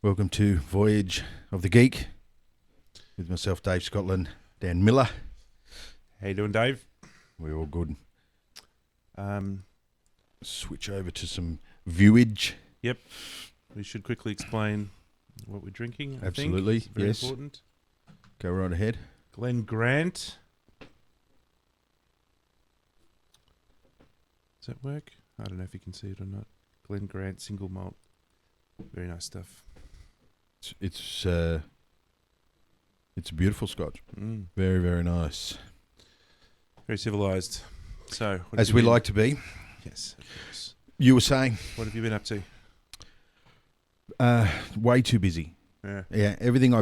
Welcome to Voyage of the Geek with myself, Dave Scotland, Dan Miller. How you doing, Dave? We're all good. Um, Switch over to some viewage. Yep. We should quickly explain what we're drinking. Absolutely, I think. It's very yes. important. Go right ahead. Glen Grant. Does that work? I don't know if you can see it or not. Glen Grant single malt. Very nice stuff. It's a beautiful scotch. Very, very nice. Very civilised. So, what As have we you been- like to be. Yes, of course. You were saying What have you been up to? way too busy. Yeah. Yeah, everything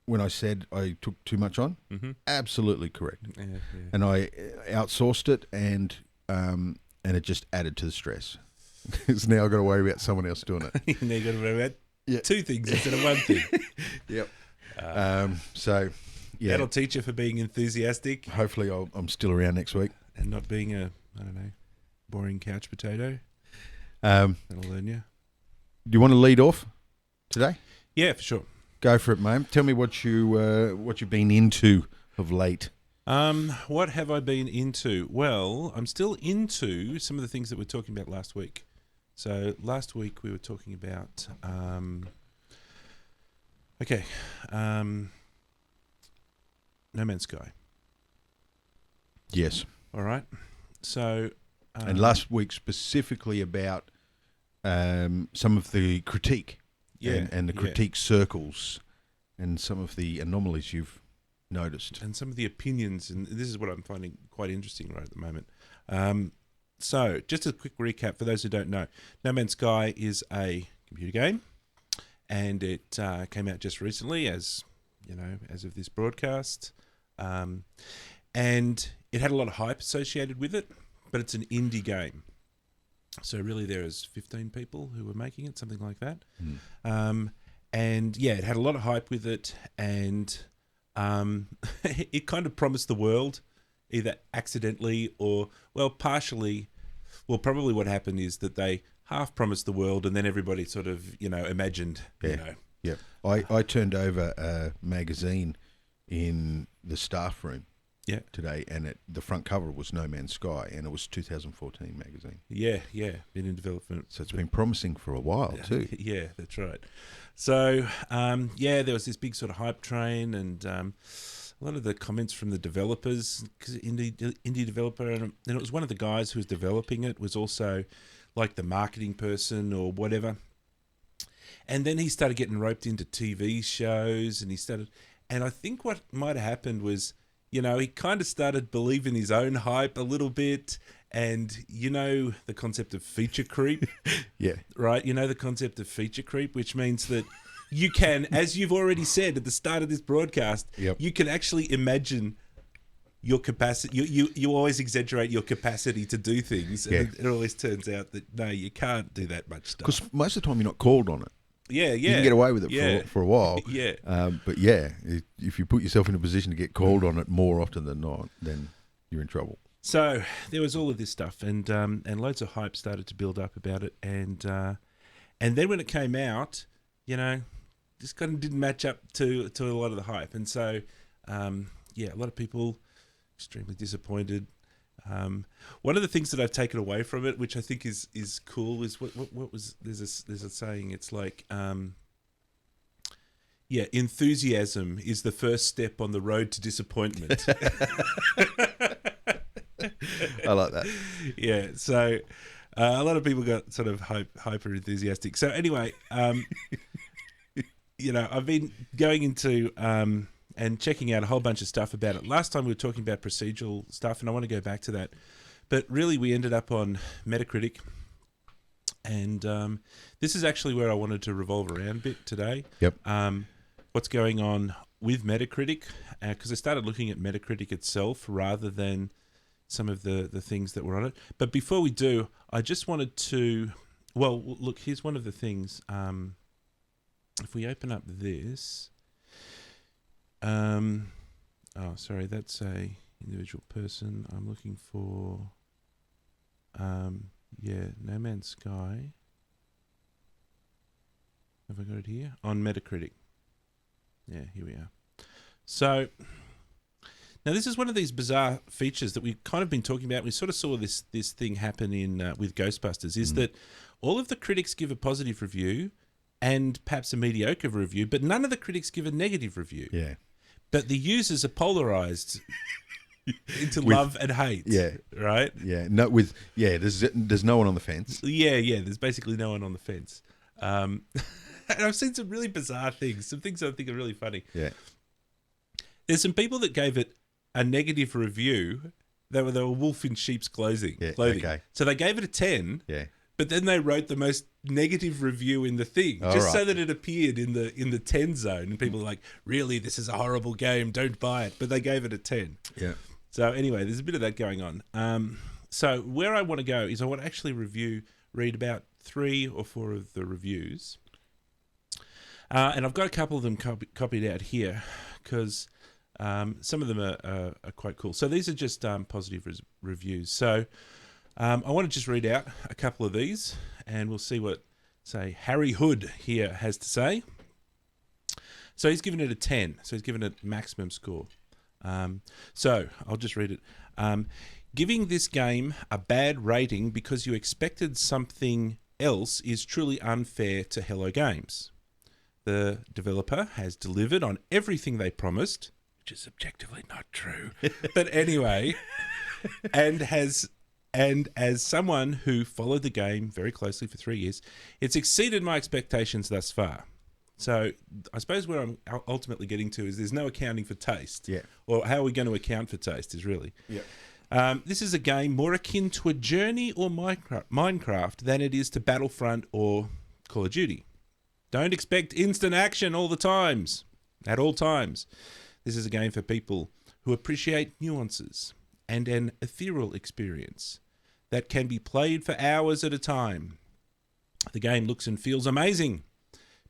when I said I took too much on, Mm-hmm. absolutely correct. Yeah, yeah. And I outsourced it, and it just added to the stress. Because now I've got to worry about someone else doing it. Now you got to remember about Yeah. two things instead of one thing. Yep. Uh, So, yeah. That'll teach you for being enthusiastic Hopefully, I'm still around next week. and not being a, I don't know, boring couch potato. Do That'll learn you. you want to lead off today? Yeah, for sure. Go for it, mate. Tell me what you've been into of late. What have I been into? Well, I'm still into some of the things that we were talking about last week. So last week we were talking about, No Man's Sky. Yes. All right. So, And last week specifically about some of the critique and the yeah. critique circles and some of the anomalies you've noticed. And some of the opinions, and this is what I'm finding quite interesting right at the moment. So, just a quick recap for those who don't know. No Man's Sky is a computer game, and it came out just recently, as of this broadcast. And it had a lot of hype associated with it, but it's an indie game. So really there is 15 people who were making it, something like that. And yeah, it had a lot of hype with it, and it kind of promised the world, either accidentally or, well, partially. Well, probably what happened is that they half promised the world, and then everybody sort of, imagined, Yeah. I turned over a magazine in the staff room today, and the front cover was No Man's Sky, and it was 2014 magazine. Yeah, been in development. So it's been promising for a while too. Yeah, that's right. So, there was this big sort of hype train, and a lot of the comments from the developers, because indie developer, and it was one of the guys who was developing it, was also like the marketing person or whatever. And then he started getting roped into TV shows, and I think what might have happened was, he kind of started believing his own hype a little bit, and the concept of feature creep. Yeah. Right? The concept of feature creep, which means that you can, as you've already said at the start of this broadcast, you can actually imagine your capacity. You always exaggerate your capacity to do things, and it always turns out that, no, you can't do that much stuff. Because most of the time you're not called on it. Yeah. You can get away with it for a while. Yeah. But yeah, if you put yourself in a position to get called on it more often than not, then you're in trouble. So there was all of this stuff, and loads of hype started to build up about it, and then when it came out, just kind of didn't match up to a lot of the hype, and so a lot of people extremely disappointed. One of the things that I've taken away from it, which I think is cool, is what was there's a saying. It's like enthusiasm is the first step on the road to disappointment. I like that. Yeah, so a lot of people got sort of hyper enthusiastic. So anyway, I've been going into and checking out a whole bunch of stuff about it. Last time we were talking about procedural stuff, and I want to go back to that. But really, we ended up on Metacritic, and this is actually where I wanted to revolve around a bit today. Yep. What's going on with Metacritic? Because I started looking at Metacritic itself rather than some of the things that were on it. But before we do, I just wanted to... Well, look, here's one of the things. If we open up this... sorry, that's a individual person. I'm looking for... No Man's Sky. Have I got it here? On Metacritic. Yeah, here we are. So, now this is one of these bizarre features that we've kind of been talking about. We sort of saw this thing happen in with Ghostbusters, is that all of the critics give a positive review and perhaps a mediocre review, but none of the critics give a negative review. Yeah. But the users are polarized into love and hate. Yeah. Right? Yeah. No, there's no one on the fence. Yeah. There's basically no one on the fence. And I've seen some really bizarre things, some things I think are really funny. Yeah. There's some people that gave it a negative review. They were wolf in sheep's clothing. Yeah, okay. So they gave it a 10. Yeah. But then they wrote the most negative review in the thing, just so that it appeared in the 10 zone. And people were like, really, this is a horrible game, don't buy it. But they gave it a 10. Yeah. So anyway, there's a bit of that going on. So where I want to go is I want to actually read about 3 or 4 of the reviews. And I've got a couple of them copied out here because some of them are quite cool. So these are just positive reviews. So I want to just read out a couple of these and we'll see what, say, Harry Hood here has to say. So he's given it a 10. So he's given it maximum score. So I'll just read it. Giving this game a bad rating because you expected something else is truly unfair to Hello Games. The developer has delivered on everything they promised, which is objectively not true. But anyway, and as someone who followed the game very closely for 3 years, it's exceeded my expectations thus far. So I suppose where I'm ultimately getting to is there's no accounting for taste. Yeah. Or how are we going to account for taste is really. Yeah. This is a game more akin to a Journey or Minecraft than it is to Battlefront or Call of Duty. Don't expect instant action all the times. At all times. This is a game for people who appreciate nuances and an ethereal experience that can be played for hours at a time. The game looks and feels amazing.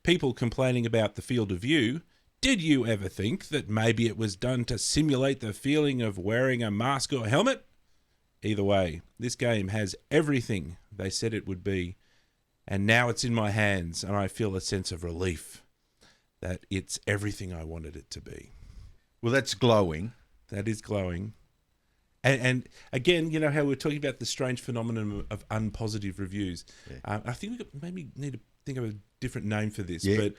People complaining about the field of view. Did you ever think that maybe it was done to simulate the feeling of wearing a mask or helmet? Either way, this game has everything they said it would be, and now it's in my hands, and I feel a sense of relief that it's everything I wanted it to be. Well, that's glowing. That is glowing. And again, you know how we're talking about the strange phenomenon of unpositive reviews. Yeah. I think we maybe need to think of a different name for this. Yeah, but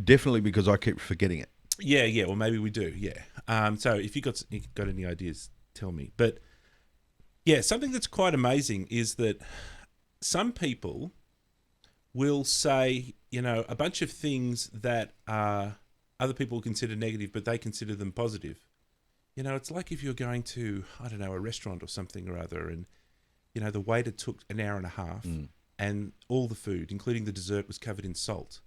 definitely, because I keep forgetting it. Yeah. Well, maybe we do. Yeah. So if you got any ideas, tell me. But yeah, something that's quite amazing is that some people will say, you know, a bunch of things that other people consider negative, but they consider them positive. You know, it's like if you're going to, I don't know, a restaurant or something or other, and, you know, the waiter took an hour and a half and all the food, including the dessert, was covered in salt.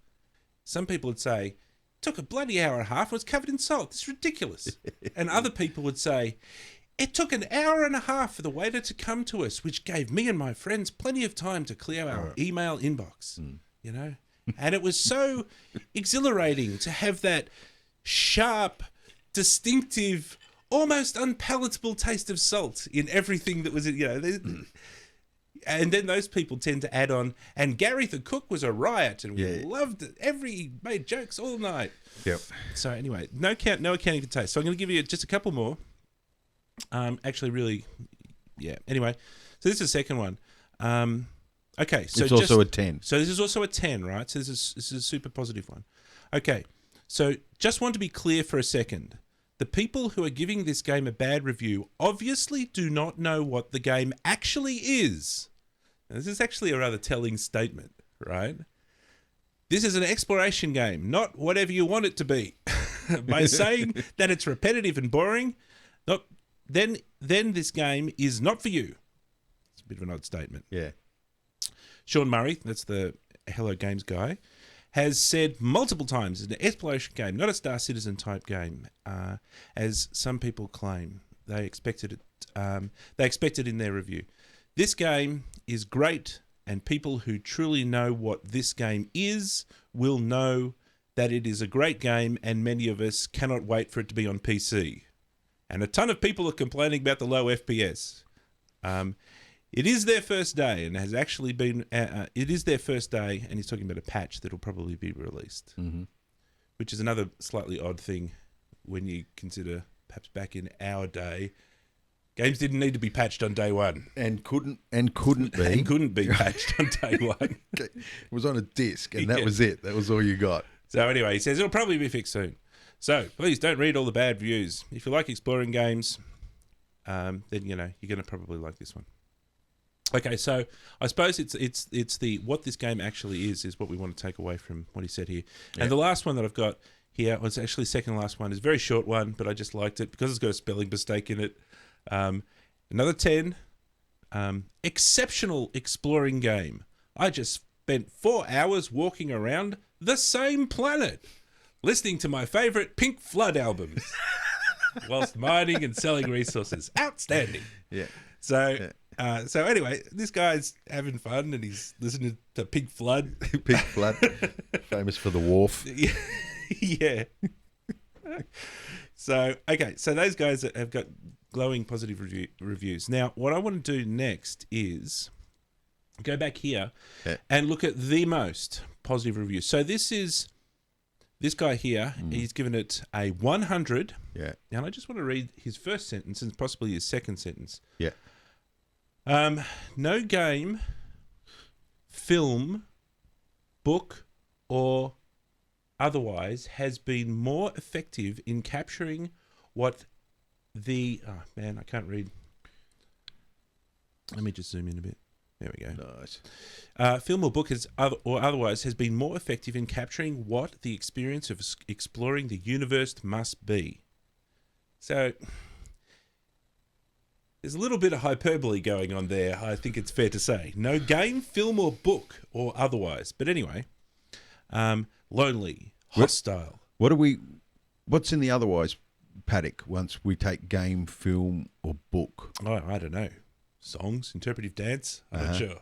Some people would say, took a bloody hour and a half and was covered in salt. It's ridiculous. And other people would say, it took an hour and a half for the waiter to come to us, which gave me and my friends plenty of time to clear our email inbox, you know? And it was so exhilarating to have that sharp, distinctive, almost unpalatable taste of salt in everything that was, you know. And then those people tend to add on, and Gary the cook was a riot, and we loved it. He made jokes all night. Yep. So anyway, no accounting for taste. So I'm going to give you just a couple more. Actually, really, yeah. Anyway, so this is the second one. Okay, so it's also a 10. So this is also a 10, right? So this is a super positive one. Okay, so just want to be clear for a second. The people who are giving this game a bad review obviously do not know what the game actually is. Now, this is actually a rather telling statement, right? This is an exploration game, not whatever you want it to be. By saying that it's repetitive and boring, then this game is not for you. It's a bit of an odd statement. Yeah. Sean Murray, that's the Hello Games guy, has said multiple times it's an exploration game, not a Star Citizen type game, as some people claim. They expected it in their review. This game is great, and people who truly know what this game is will know that it is a great game, and many of us cannot wait for it to be on PC. And a ton of people are complaining about the low FPS. It is their first day, and has actually been. It is their first day, and he's talking about a patch that will probably be released, which is another slightly odd thing when you consider perhaps back in our day, games didn't need to be patched on day one, and couldn't be, and couldn't be patched on day one. It was on a disc, and that was it. That was all you got. So anyway, he says it'll probably be fixed soon. So please don't read all the bad reviews. If you like exploring games, then you're going to probably like this one. Okay, so I suppose it's the what this game actually is what we want to take away from what he said here. Yeah. And the last one that I've got here, well, it's actually second last one, is a very short one, but I just liked it because it's got a spelling mistake in it. Another 10. Exceptional exploring game. I just spent 4 hours walking around the same planet, listening to my favourite Pink Floyd albums, whilst mining and selling resources. Outstanding. Yeah. So anyway, this guy's having fun and he's listening to Pink Floyd. Pink Floyd, famous for the wharf. Yeah. So those guys have got glowing positive reviews. Now, what I want to do next is go back here and look at the most positive reviews. So this guy here, he's given it a 100. Yeah. Now, I just want to read his first sentence and possibly his second sentence. Yeah. No game, film, book, or otherwise has been more effective in capturing what the... Oh, man, I can't read. Let me just zoom in a bit. There we go. Nice. Film or book or otherwise has been more effective in capturing what the experience of exploring the universe must be. So... there's a little bit of hyperbole going on there, I think it's fair to say. No game, film, or book, or otherwise. But anyway, lonely, hostile. What's in the otherwise paddock once we take game, film, or book? Oh, I don't know. Songs, interpretive dance, I'm not sure.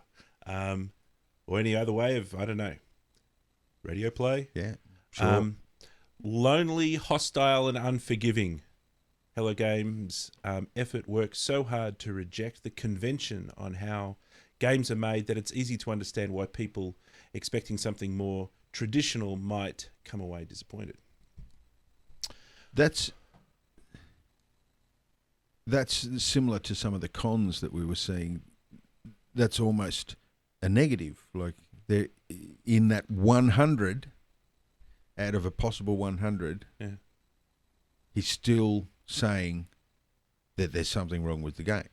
Or any other way of, I don't know. Radio play? Yeah, sure. Lonely, hostile, and unforgiving. Hello Games' effort works so hard to reject the convention on how games are made that it's easy to understand why people expecting something more traditional might come away disappointed. That's similar to some of the cons that we were seeing. That's almost a negative. Like they're in that 100 out of a possible 100. Yeah. He's still saying that there's something wrong with the game.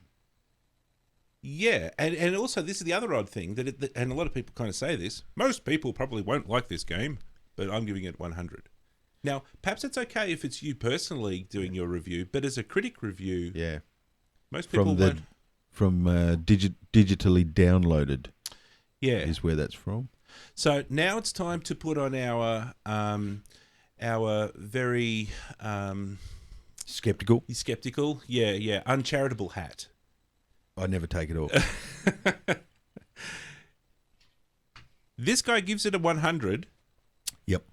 Yeah, and also this is the other odd thing, and a lot of people kind of say this, most people probably won't like this game, but I'm giving it 100. Now, perhaps it's okay if it's you personally doing your review, but as a critic review, most people won't. From digitally downloaded is where that's from. So now it's time to put on our very... Skeptical, uncharitable hat. I never take it off. This guy gives it a 100. Yep.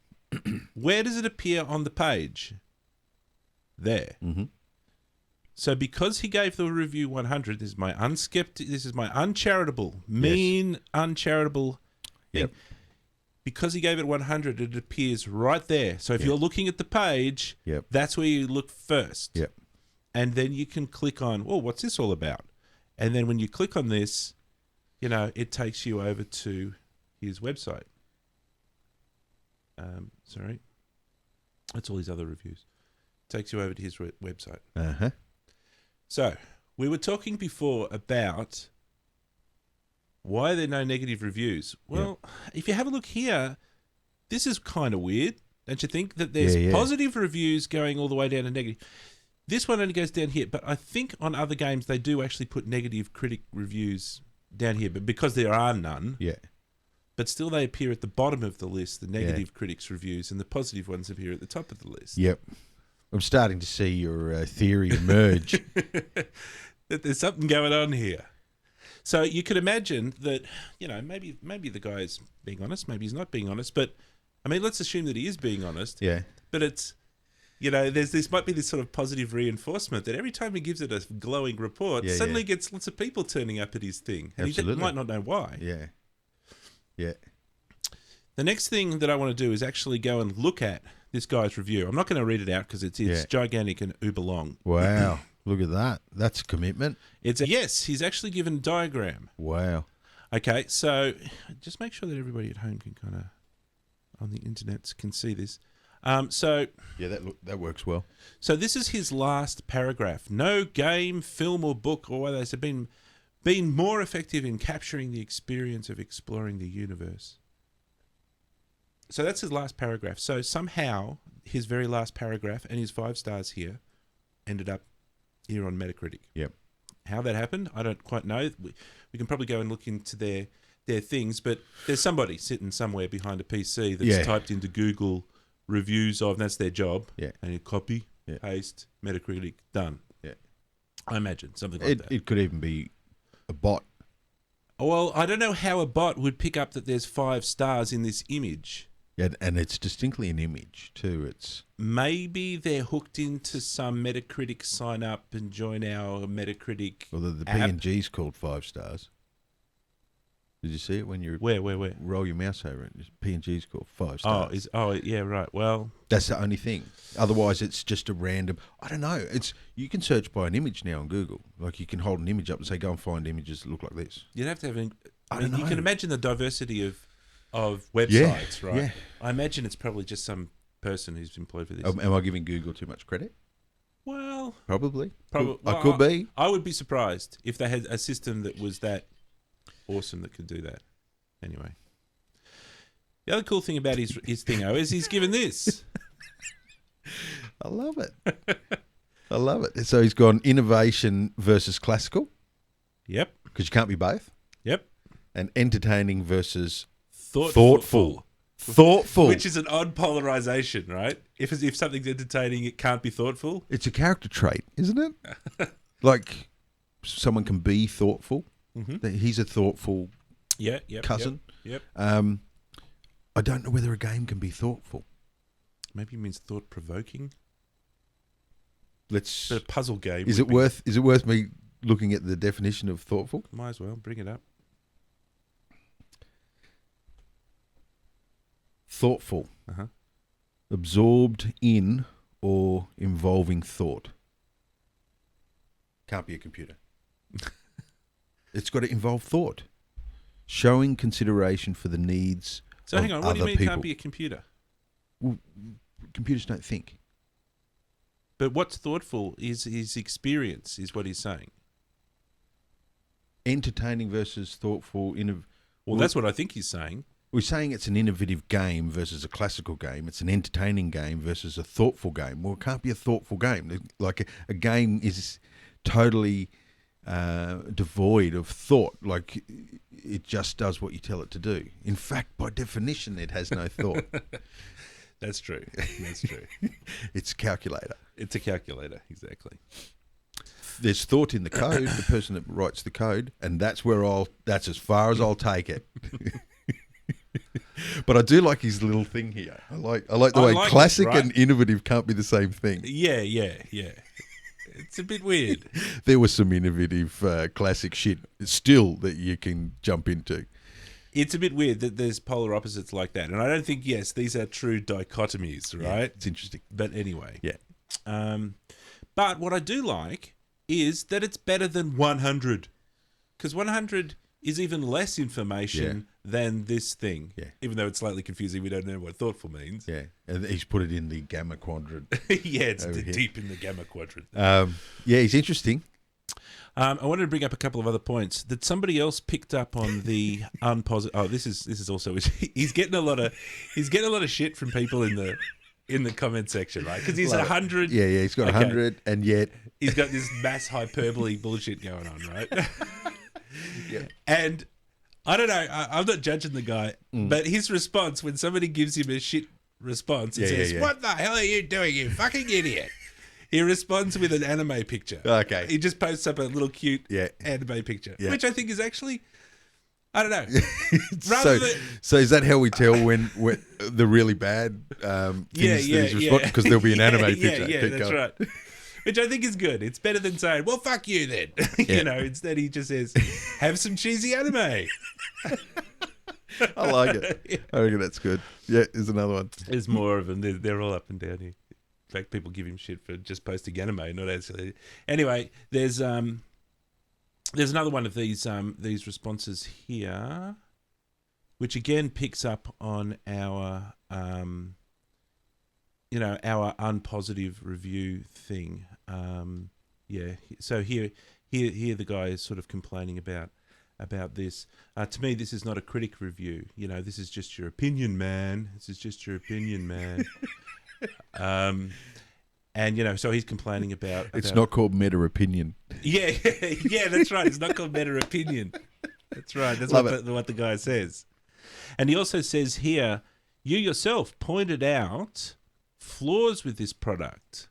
Where does it appear on the page? There. Mm-hmm. So because he gave the review 100, this is my uncharitable, uncharitable thing. Yep. Because he gave it 100, it appears right there. So if you're looking at the page, that's where you look first. Yep. And then you can click on, what's this all about? And then when you click on this, it takes you over to his website. Sorry. That's all his other reviews. Takes you over to his website. Uh-huh. So we were talking before about... why are there no negative reviews? Well, if you have a look here, this is kind of weird, don't you think? That there's positive reviews going all the way down to negative. This one only goes down here, but I think on other games they do actually put negative critic reviews down here, but because there are none, but still they appear at the bottom of the list, the negative critics reviews, and the positive ones appear at the top of the list. Yep. I'm starting to see your theory emerge. That there's something going on here. So you could imagine that, maybe the guy's being honest, maybe he's not being honest, but I mean, let's assume that he is being honest. Yeah. But this might be this sort of positive reinforcement that every time he gives it a glowing report, suddenly gets lots of people turning up at his thing. And he might not know why. Yeah. Yeah. The next thing that I want to do is actually go and look at this guy's review. I'm not going to read it out because it's gigantic and uber long. Wow. Look at that. That's a commitment. Yes, he's actually given a diagram. Wow. Okay, so just make sure that everybody at home can kind of, on the internet, can see this. Yeah, that works well. So this is his last paragraph. No game, film, or book or others have been more effective in capturing the experience of exploring the universe. So that's his last paragraph. So somehow his very last paragraph and his 5 stars here ended up here on Metacritic. Yep. How that happened, I don't quite know. We can probably go and look into their things, but there's somebody sitting somewhere behind a PC that's typed into Google reviews of, and that's their job. Yeah. And you copy, paste, Metacritic, done. Yeah. I imagine something like that. It could even be a bot. Well, I don't know how a bot would pick up that there's 5 stars in this image. Yeah, and it's distinctly an image too. It's maybe they're hooked into some Metacritic sign up and join our Metacritic. Well, the app. PNG's called 5 stars. Did you see it when you where roll your mouse over it? PNG's called 5 stars. Yeah, right. Well, that's the only thing. Otherwise, it's just a random. I don't know. You can search by an image now on Google. Like you can hold an image up and say, "Go and find images that look like this." You'd have to have. I don't know. You can imagine the diversity of websites, right? Yeah. I imagine it's probably just some person who's employed for this. Am I giving Google too much credit? Well, probably. Well, I could be. I would be surprised if they had a system that was that awesome that could do that. Anyway, the other cool thing about his thing is he's given this. I love it. So he's gone innovation versus classical. Yep. Because you can't be both. Yep. And entertaining versus thoughtful. Thoughtful. Which is an odd polarization, right? If something's entertaining, it can't be thoughtful. It's a character trait, isn't it? Like someone can be thoughtful. Mm-hmm. He's a thoughtful cousin. Yep. I don't know whether a game can be thoughtful. Maybe it means thought-provoking. It's a puzzle game. Is it worth me looking at the definition of thoughtful? Might as well bring it up. Thoughtful. Absorbed in or involving thought. Can't be a computer. It's got to involve thought. Showing consideration for the needs of other people. So hang on, what do you mean it can't be a computer? Well, computers don't think. But what's thoughtful is his experience, is what he's saying. Entertaining versus thoughtful. Well, that's what I think he's saying. We're saying it's an innovative game versus a classical game. It's an entertaining game versus a thoughtful game. Well, it can't be a thoughtful game. Like a game is totally devoid of thought. Like it just does what you tell it to do. In fact, by definition, it has no thought. That's true. It's a calculator. It's a calculator, exactly. There's thought in the code, the person that writes the code, and that's as far as I'll take it. But I do like his little thing here. I like the way classic and innovative can't be the same thing. Yeah. It's a bit weird. There was some innovative classic shit still that you can jump into. It's a bit weird that there's polar opposites like that. And I don't think, yes, these are true dichotomies, right? Yeah, it's interesting. But anyway. Yeah. But what I do like is that it's better than 100. Because 100 is even less information than this thing. Yeah. Even though it's slightly confusing, we don't know what thoughtful means. Yeah. And he's put it in the gamma quadrant. Yeah, it's deep in the gamma quadrant. Yeah, he's interesting. I wanted to bring up a couple of other points that somebody else picked up on the unpositive. Oh, this is also he's getting a lot of shit from people in the comment section, right? Because he's 100. Yeah, he's got 100, and yet he's got this mass hyperbole bullshit going on, right? Yeah. And I don't know. I'm not judging the guy, but his response when somebody gives him a shit response, he says, "What the hell are you doing, you fucking idiot?" He responds with an anime picture. Okay. He just posts up a little cute anime picture, which I think is actually I don't know. so, so is that how we tell when the really bad things he's responding? Because there'll be an anime picture. Yeah, that's going. right. Which I think is good. It's better than saying, well, fuck you then. Instead he just says, have some cheesy anime. I like it. I reckon that's good. Yeah, there's another one. There's more of them. They're all up and down here. In fact, people give him shit for just posting anime, not actually. Anyway, there's another one of these responses here, which again picks up on our our unpositive review thing. So here the guy is sort of complaining about this. To me, this is not a critic review. This is just your opinion, man. This is just your opinion, man. So he's complaining about... It's not called meta opinion. Yeah, that's right. It's not called meta opinion. That's right. That's what the guy says. And he also says here, you yourself pointed out flaws with this product.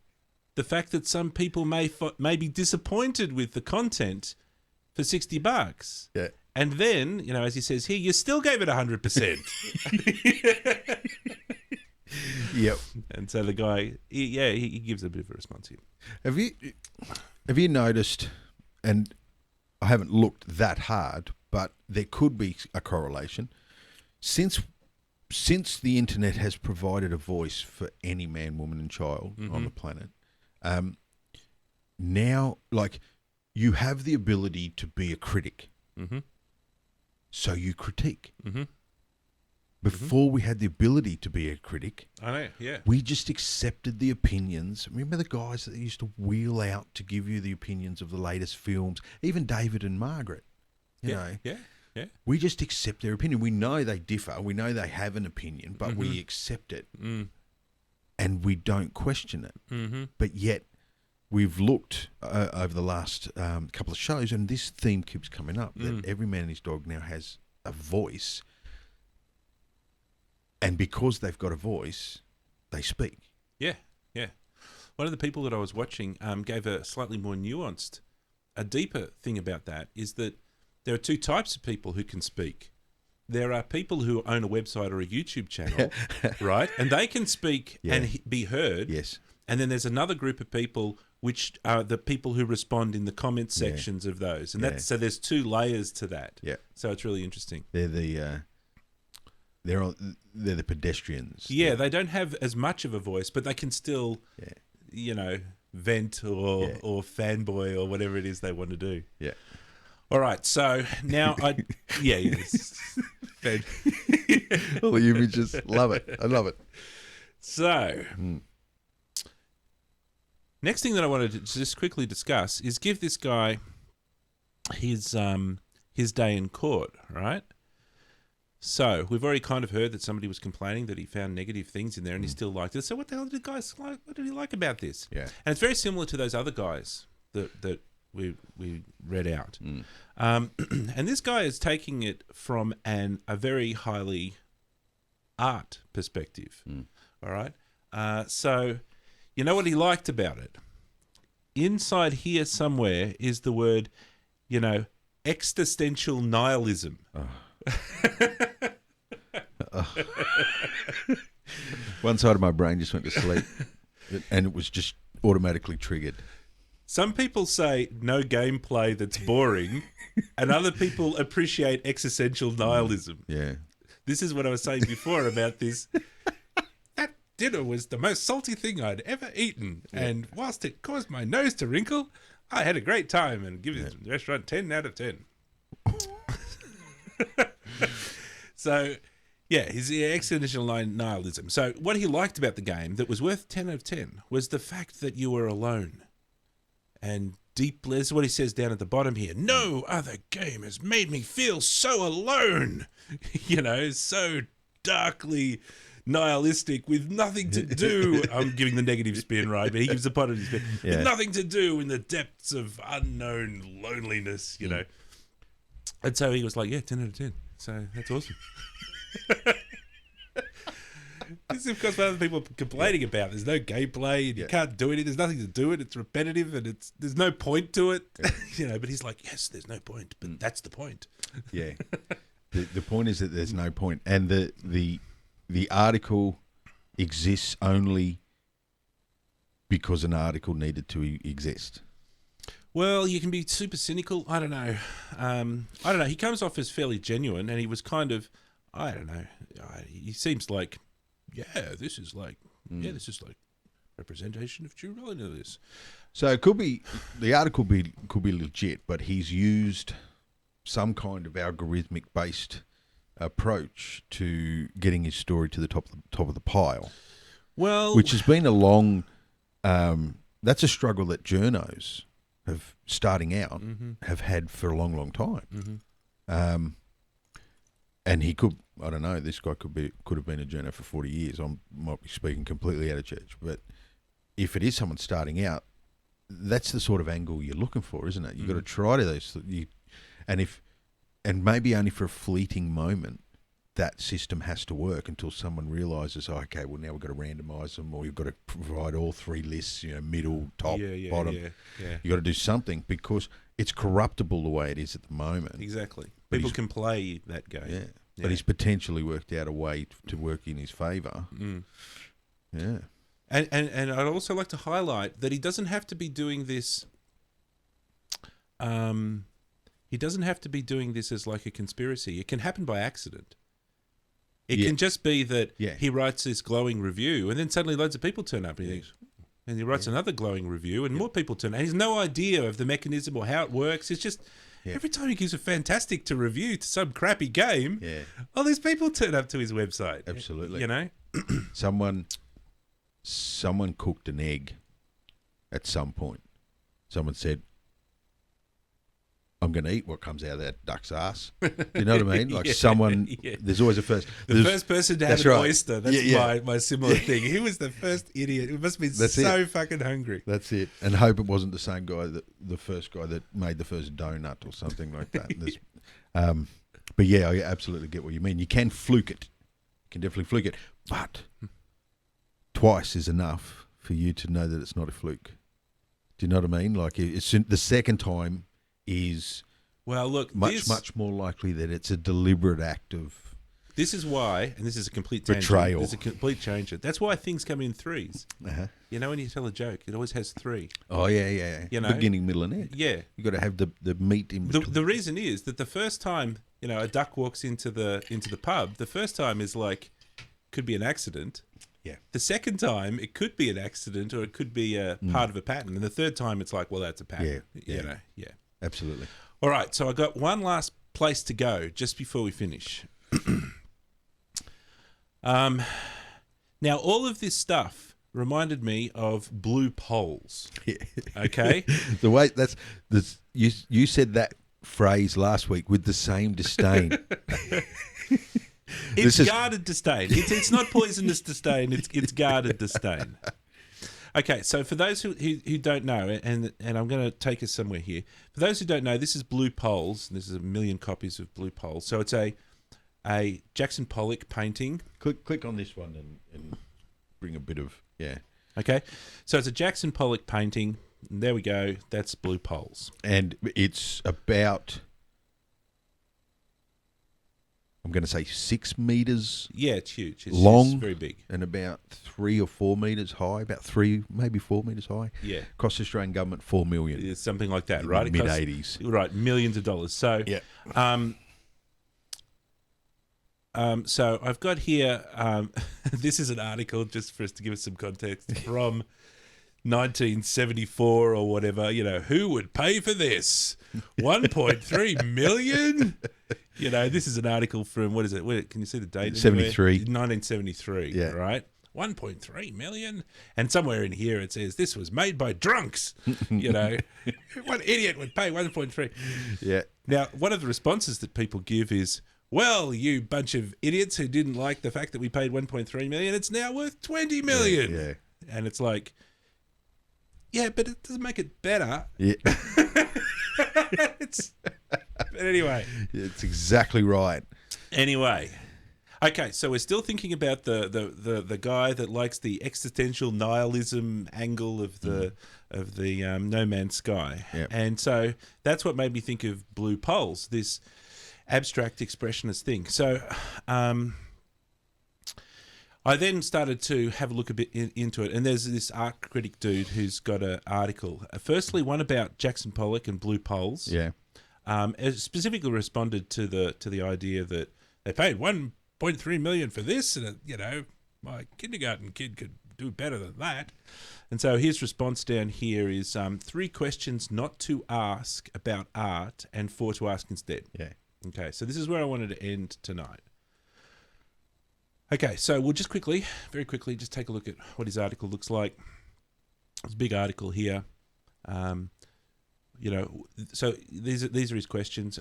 The fact that some people may be disappointed with the content for $60. Yeah. And then, as he says here, you still gave it 100%. Yep. And so the guy, he gives a bit of a response here. Have you noticed, and I haven't looked that hard, but there could be a correlation. Since the internet has provided a voice for any man, woman and child on the planet, now, you have the ability to be a critic. Mm-hmm. So you critique. Mm-hmm. Before we had the ability to be a critic, I know, yeah, we just accepted the opinions. Remember the guys that used to wheel out to give you the opinions of the latest films, even David and Margaret, you know. Yeah. We just accept their opinion. We know they differ. We know they have an opinion, but we accept it. And we don't question it. Mm-hmm. But yet we've looked over the last couple of shows, and this theme keeps coming up, that every man and his dog now has a voice. And because they've got a voice, they speak. Yeah. One of the people that I was watching gave a slightly more nuanced, a deeper thing about that is that there are two types of people who can speak. There are people who own a website or a YouTube channel, right? And they can speak and be heard. Yes. And then there's another group of people, which are the people who respond in the comment sections of those. And so there's two layers to that. Yeah. So it's really interesting. They're the pedestrians. Yeah, they don't have as much of a voice, but they can still, vent or fanboy or whatever it is they want to do. Yeah. All right, so now all the images, love it. I love it. So, next thing that I wanted to just quickly discuss is give this guy his day in court, right? So we've already kind of heard that somebody was complaining that he found negative things in there and he still liked it. So what the hell did the guys like? What did he like about this? Yeah. And it's very similar to those other guys that we read out. And this guy is taking it from a very highly art perspective. All right. So you know what he liked about it? Inside here somewhere is the word, existential nihilism. One side of my brain just went to sleep and it was just automatically triggered. Some people say no gameplay that's boring and other people appreciate existential nihilism. Yeah. This is what I was saying before about this. That dinner was the most salty thing I'd ever eaten. Yeah. And whilst it caused my nose to wrinkle, I had a great time and give the restaurant 10 out of 10. So, his existential nihilism. So, what he liked about the game that was worth 10 out of 10 was the fact that you were alone. And deeply, this is what he says down at the bottom here. No other game has made me feel so alone. So darkly nihilistic with nothing to do. I'm giving the negative spin, right? But he gives the positive spin. Yeah. With nothing to do in the depths of unknown loneliness, know. And so he was like, 10 out of 10. So that's awesome. This is, of course, what other people are complaining about. There's no gameplay, and you can't do anything. There's nothing to do it. It's repetitive, and there's no point to it. But he's like, yes, there's no point, but that's the point. Yeah. The point is that there's no point, and the article exists only because an article needed to exist. Well, you can be super cynical. I don't know. He comes off as fairly genuine, and he was kind of, I don't know. He seems like, this is like representation of true reality of this. So it could be the article could be legit, but he's used some kind of algorithmic based approach to getting his story to the top of the pile. Well, which has been a long. That's a struggle that journos have starting out have had for a long, long time. And he could, I don't know, this guy could have been a journo for 40 years. I might be speaking completely out of church, but if it is someone starting out, that's the sort of angle you're looking for, isn't it? You've got to try to those, and maybe only for a fleeting moment, that system has to work until someone realises, okay, well now we've got to randomise them, or you've got to provide all three lists, middle, top, bottom. Yeah. You've got to do something because it's corruptible the way it is at the moment. Exactly. People can play that game. Yeah. But he's potentially worked out a way to work in his favour. Yeah. And I'd also like to highlight that he doesn't have to be doing this. He doesn't have to be doing this as like a conspiracy. It can happen by accident. It can just be that he writes this glowing review, and then suddenly loads of people turn up, and he thinks, and he writes another glowing review, and more people turn up. And he has no idea of the mechanism or how it works. It's just every time he gives a fantastic to review to some crappy game, all these people turn up to his website. Absolutely. Someone cooked an egg at some point. Someone said, I'm going to eat what comes out of that duck's ass. Do you know what I mean? Like there's always a first. The first person to have an oyster. That's my similar thing. He was the first idiot. He must have been so fucking hungry. That's it. And hope it wasn't the same guy, the first guy that made the first donut or something like that. But yeah, I absolutely get what you mean. You can fluke it. You can definitely fluke it. But twice is enough for you to know that it's not a fluke. Do you know what I mean? Like the second time is much more likely that it's a deliberate act of. This is why, and this is a complete tangent, betrayal. It's a complete change. That's why things come in threes. You know, when you tell a joke, it always has three. Oh yeah. You know, beginning, middle, and end. Yeah, you got to have the meat in between. The reason is that the first time a duck walks into the pub, the first time is like could be an accident. Yeah. The second time it could be an accident, or it could be a part of a pattern, and the third time it's like, well, that's a pattern. Yeah. Absolutely. All right, so I got one last place to go just before we finish. Now, all of this stuff reminded me of blue poles. Okay, the way you said that phrase last week with the same disdain. It's guarded disdain. It's not poisonous disdain. It's guarded disdain. Okay, so for those who don't know, and I'm going to take us somewhere here. For those who don't know, this is Blue Poles. This is 1 million copies of Blue Poles. So it's a Jackson Pollock painting. Click on this one and bring a bit of Okay, so it's a Jackson Pollock painting. And there we go. That's Blue Poles, and it's about. I'm going to say 6 meters. Yeah, it's huge. It's long, it's very big, and about 3 or 4 meters high. About 3, maybe 4 meters high. Yeah, cost the Australian government $4 million. It's something like that, right? Mid '80s, right? Millions of dollars. So yeah. So I've got here. This is an article just for us to give us some context from 1974 or whatever. Who would pay for this? 1.3 million. This is an article from, what is it? Can you see the date? 73. 1973, right? 1.3 million. And somewhere in here it says, this was made by drunks. What idiot would pay 1.3? Yeah. Now, one of the responses that people give is, well, you bunch of idiots who didn't like the fact that we paid 1.3 million, it's now worth 20 million. Yeah. And it's like, yeah, but it doesn't make it better. Yeah. But anyway. It's exactly right. Anyway. Okay, so we're still thinking about the guy that likes the existential nihilism angle of the No Man's Sky. Yep. And so that's what made me think of Blue Poles. abstract expressionist thing. So I then started to have a look a bit into it, and there's this art critic dude who's got an article. Firstly, one about Jackson Pollock and blue poles. Yeah. It specifically responded to the idea that they paid $1.3 million for this, and my kindergarten kid could do better than that. And so his response down here is 3 questions not to ask about art and 4 to ask instead. Yeah. Okay, so this is where I wanted to end tonight. Okay, so we'll just very quickly, just take a look at what his article looks like. It's a big article here. So these are his questions.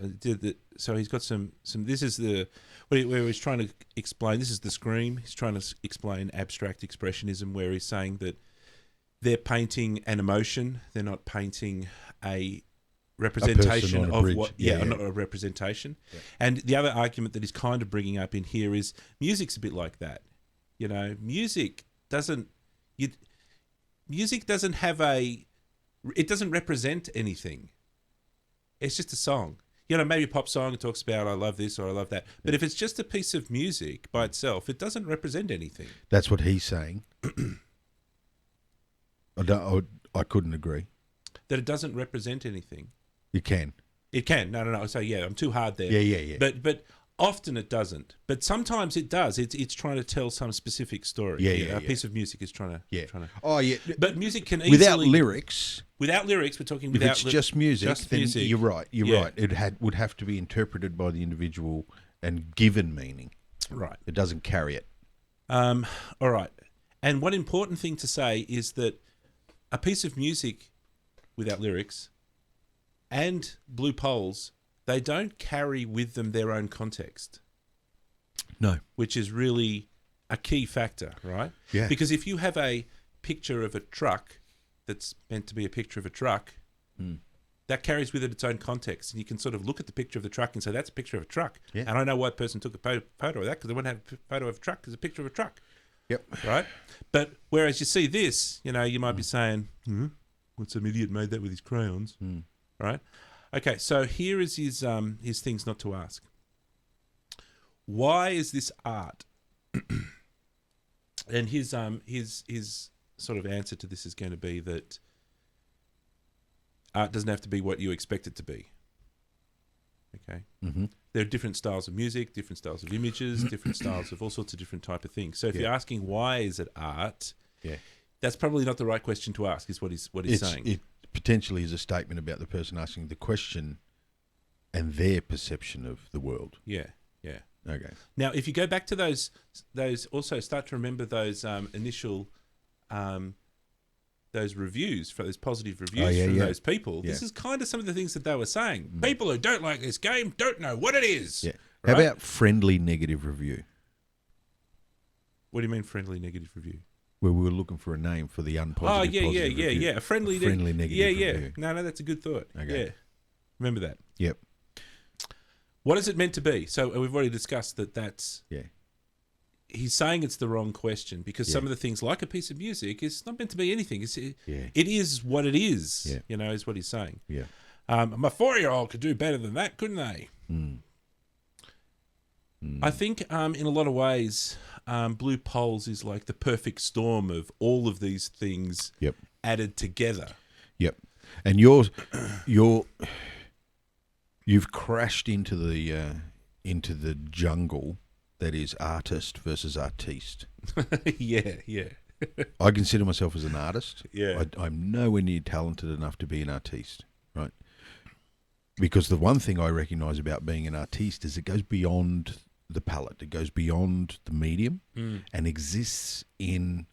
So he's got some. This is where he's trying to explain. This is the Scream. He's trying to explain abstract expressionism, where he's saying that they're painting an emotion. They're not painting a representation of what. Yeah, not a representation. Yeah. And the other argument that he's kind of bringing up in here is music's a bit like that. Music doesn't have it doesn't represent anything. It's just a song. Maybe a pop song talks about I love this or I love that. But if it's just a piece of music by itself, it doesn't represent anything. That's what he's saying. I couldn't agree. That it doesn't represent anything. It can. It can. No. So I'm too hard there. Yeah. But often it doesn't. But sometimes it does. It's trying to tell some specific story. A piece of music is trying to. Oh yeah. But music can easily without lyrics. Without lyrics, we're talking without. If it's just music, then music. You're right. You're right. It would have to be interpreted by the individual and given meaning. Right. It doesn't carry it. All right. And one important thing to say is that a piece of music without lyrics and blue poles, they don't carry with them their own context. No. Which is really a key factor, right? Yeah. Because if you have a picture of a truck that's meant to be a picture of a truck, that carries with it its own context. And you can sort of look at the picture of the truck and say, that's a picture of a truck. Yeah. And I know why a person took a photo of that, because they wouldn't have a photo of a truck as a picture of a truck. Yep. Right? But whereas you see this, you might be saying, what, some idiot made that with his crayons? Right? Okay, so here is his things not to ask. Why is this art? And his sort of answer to this is going to be that art doesn't have to be what you expect it to be. Okay? Mm-hmm. There are different styles of music, different styles of images, different styles of all sorts of different type of things. So if you're asking why is it art, that's probably not the right question to ask, is what he's saying. It potentially is a statement about the person asking the question and their perception of the world. Yeah. Okay. Now, if you go back to those also start to remember those initial those reviews, for those positive reviews from those people. This is kind of some of the things that they were saying. People who don't like this game don't know what it is. Yeah. Right? How about friendly negative review? What do you mean friendly negative review? Where we were looking for a name for the unpositive positive review. Yeah. A friendly negative review. No, that's a good thought. Okay. Yeah. Remember that. Yep. What is it meant to be? So we've already discussed that's... Yeah. He's saying it's the wrong question because some of the things, like a piece of music, is not meant to be anything. It is what it is, is what he's saying. Yeah. My 4-year-old could do better than that, couldn't they? I think in a lot of ways, Blue Poles is like the perfect storm of all of these things added together. Yep. And you've crashed into the jungle that is artist versus artiste. Yeah. I consider myself as an artist. Yeah. I'm nowhere near talented enough to be an artiste, right? Because the one thing I recognise about being an artiste is it goes beyond the palette. It goes beyond the medium and exists in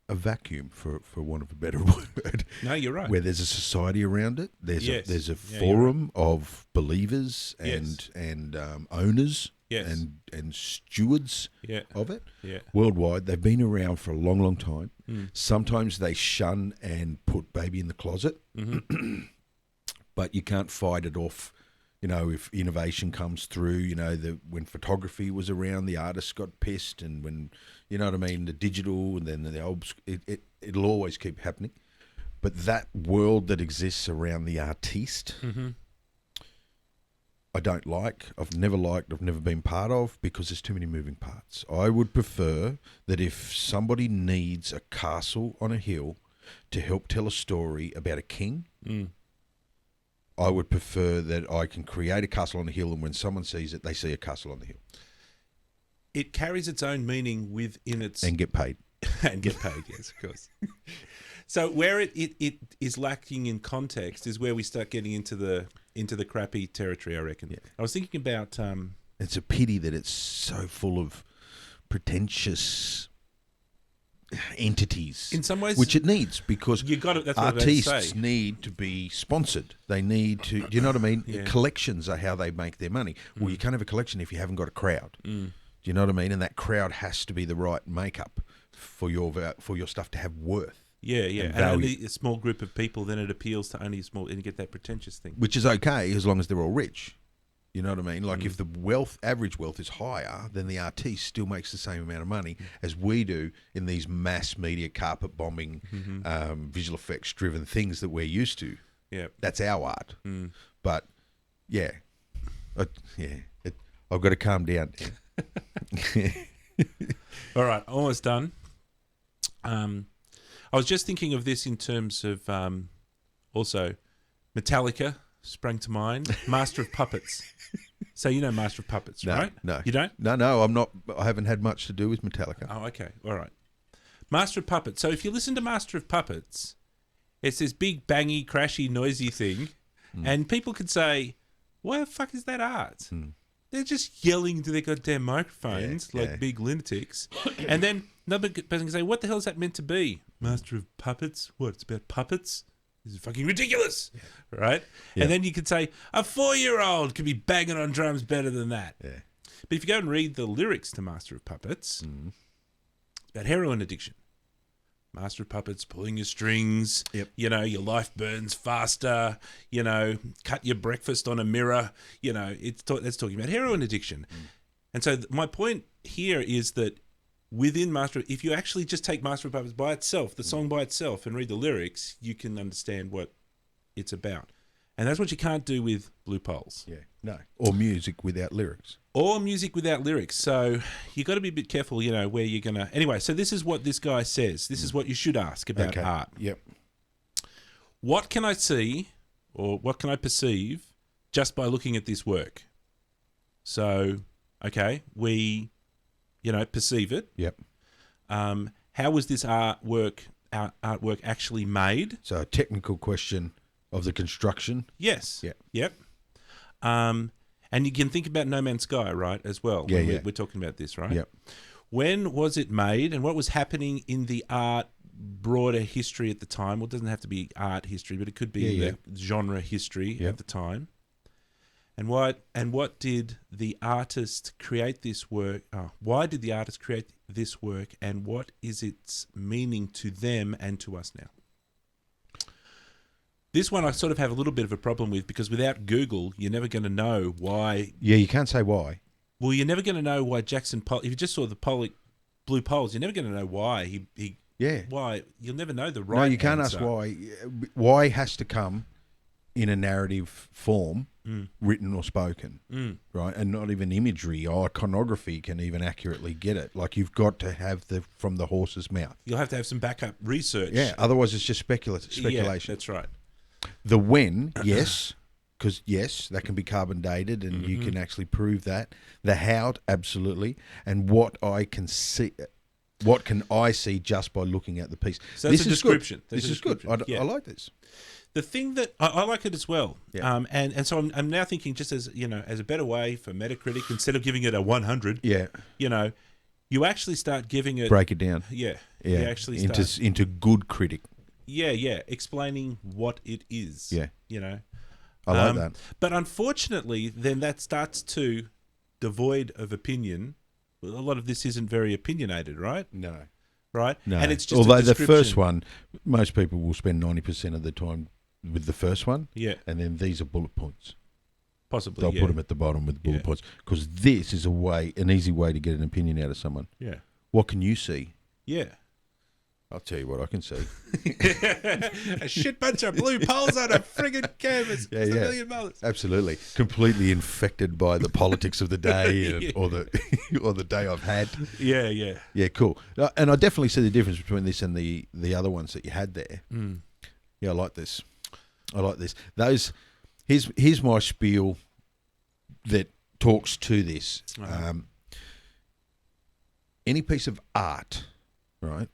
a vacuum, for want of a better word. No, you're right. Where there's a society around it. There's a forum of believers and owners and stewards of it worldwide. They've been around for a long, long time. Sometimes they shun and put baby in the closet, but you can't fight it off. If innovation comes through, when photography was around, the artists got pissed, and when, the digital, and then the old, it'll always keep happening. But that world that exists around the artiste I don't like, I've never liked, I've never been part of, because there's too many moving parts. I would prefer that if somebody needs a castle on a hill to help tell a story about a king, I would prefer that I can create a castle on the hill, and when someone sees it, they see a castle on the hill. It carries its own meaning within its... And get paid. And get paid, yes, of course. So where it is lacking in context is where we start getting into the crappy territory, I reckon. Yeah. I was thinking about... It's a pity that it's so full of pretentious entities. In some ways... Which it needs, because that's what I was about to artists say. need to be sponsored. They need to... Do you know what I mean? Yeah. Collections are how they make their money. Well, you can't have a collection if you haven't got a crowd. Do you know what I mean? And that crowd has to be the right makeup for your stuff to have worth. Yeah, yeah. And only a small group of people, then it appeals to only a small... And you get that pretentious thing. Which is okay as long as they're all rich. You know what I mean? Like if the average wealth is higher, then the artiste still makes the same amount of money as we do in these mass media carpet bombing, visual effects driven things that we're used to. Yeah. That's our art. But yeah, I've got to calm down. All right, almost done. I was just thinking of this in terms of also Metallica sprang to mind. Master of Puppets. So you know Master of Puppets, right? No. You don't? No, I'm not. I haven't had much to do with Metallica. Oh, okay. All right. Master of Puppets. So if you listen to Master of Puppets, it's this big, bangy, crashy, noisy thing. And people could say, why the fuck is that art? They're just yelling into their goddamn microphones like big lunatics. And then another person can say, what the hell is that meant to be? Master of Puppets? What, it's about puppets? This is fucking ridiculous, right? Yeah. And then you could say, a 4-year-old could be banging on drums better than that. Yeah. But if you go and read the lyrics to Master of Puppets, it's about heroin addiction. Master of Puppets, pulling your strings, you know, your life burns faster, you know, cut your breakfast on a mirror, you know, that's talking about heroin addiction. And so my point here is that within if you actually just take Master of Puppets by itself, the song by itself, and read the lyrics, you can understand what it's about. And that's what you can't do with Blue Poles. Yeah, no. Or music without lyrics. Or music without lyrics. So you got to be a bit careful, you know, where you're going to... Anyway, so this is what this guy says. This is what you should ask about art. Yep. What can I see or what can I perceive just by looking at this work? So, okay, we... you know, perceive it. Yep. How was this artwork actually made? So a technical question of the construction. Yes. Yep. Yep. And you can think about No Man's Sky, right, as well. Yeah, We're talking about this, right? Yep. When was it made and what was happening in the art broader history at the time? Well, it doesn't have to be art history, but it could be the genre history at the time. And what did the artist create this work? Why did the artist create this work? And what is its meaning to them and to us now? This one I sort of have a little bit of a problem with because without Google, you're never going to know why. Yeah, you can't say why. Well, you're never going to know why Jackson Pollock. If you just saw the Blue Poles, you're never going to know why he. Why you'll never know the right. No, you can't answer. ask why. Why has to come in a narrative form, written or spoken, right? And not even imagery or iconography can even accurately get it. Like you've got to have from the horse's mouth. You'll have to have some backup research. Yeah, otherwise it's just speculation. Yeah, that's right. The when, yes, because yes, that can be carbon dated and you can actually prove that. The how, absolutely. And what I can see... What can I see just by looking at the piece? So that's a description. This is good. I like this. The thing that I like it as well, and so I'm now thinking just as as a better way for Metacritic, instead of giving it a 100, you actually start giving it, break it down, you actually start into good critic, explaining what it is, I like that. But unfortunately, then that starts to devoid of opinion. A lot of this isn't very opinionated, right? No. Right? No. And it's just although the first one, most people will spend 90% of the time with the first one. Yeah. And then these are bullet points. Possibly, They'll put them at the bottom with bullet points. Because this is an easy way to get an opinion out of someone. Yeah. What can you see? Yeah. I'll tell you what I can see. A shit bunch of blue poles on a friggin' canvas. Yeah, It's yeah. $1 million. Absolutely, completely infected by the politics of the day, or the day I've had. Yeah, yeah. Yeah, cool. And I definitely see the difference between this and the other ones that you had there. Mm. Yeah, I like this. I like this. Here's my spiel that talks to this. Uh-huh. Any piece of art, right,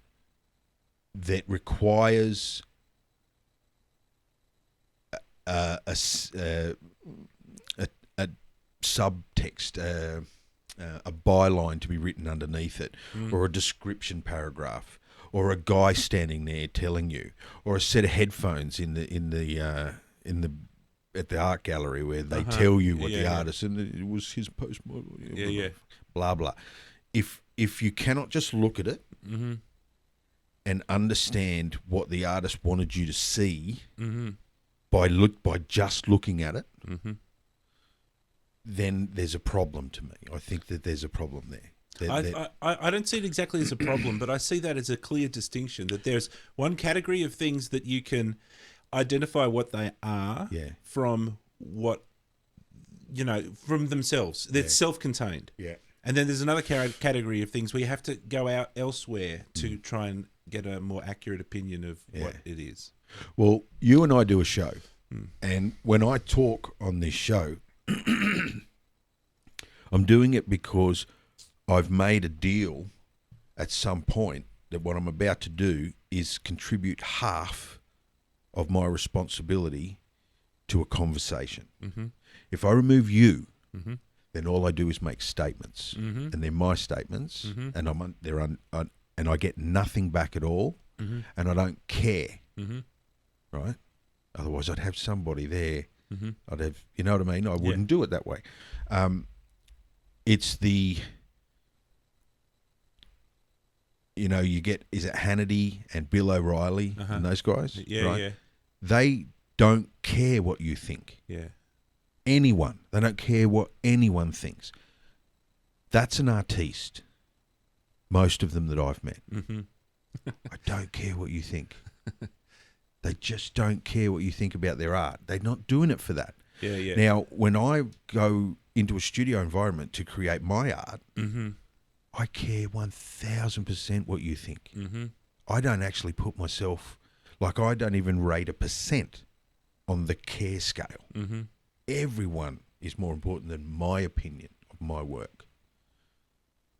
that requires a subtext, a byline to be written underneath it, or a description paragraph, or a guy standing there telling you, or a set of headphones in the at the art gallery where they tell you what the artist, and it was his postmodel, blah blah. If you cannot just look at it and understand what the artist wanted you to see by just looking at it, then there's a problem to me. I think that there's a problem there. I don't see it exactly as a problem, but I see that as a clear distinction, that there's one category of things that you can identify what they are from what, from themselves. They're self-contained. Yeah. And then there's another category of things where you have to go out elsewhere to try and get a more accurate opinion of what it is. Well, you and I do a show, and when I talk on this show, I'm doing it because I've made a deal at some point that what I'm about to do is contribute half of my responsibility to a conversation. If I remove you, then all I do is make statements, and they're my statements, and and I get nothing back at all, and I don't care, right? Otherwise, I'd have somebody there. I'd have, you know what I mean? I wouldn't do it that way. It's the, you get, is it Hannity and Bill O'Reilly and those guys? Yeah, right? yeah. They don't care what you think. Yeah. Anyone. They don't care what anyone thinks. That's an artiste. Most of them that I've met. I don't care what you think. They just don't care what you think about their art. They're not doing it for that. Yeah, yeah. Now, when I go into a studio environment to create my art, I care 1,000% what you think. I don't actually put myself, I don't even rate 1% on the care scale. Everyone is more important than my opinion of my work.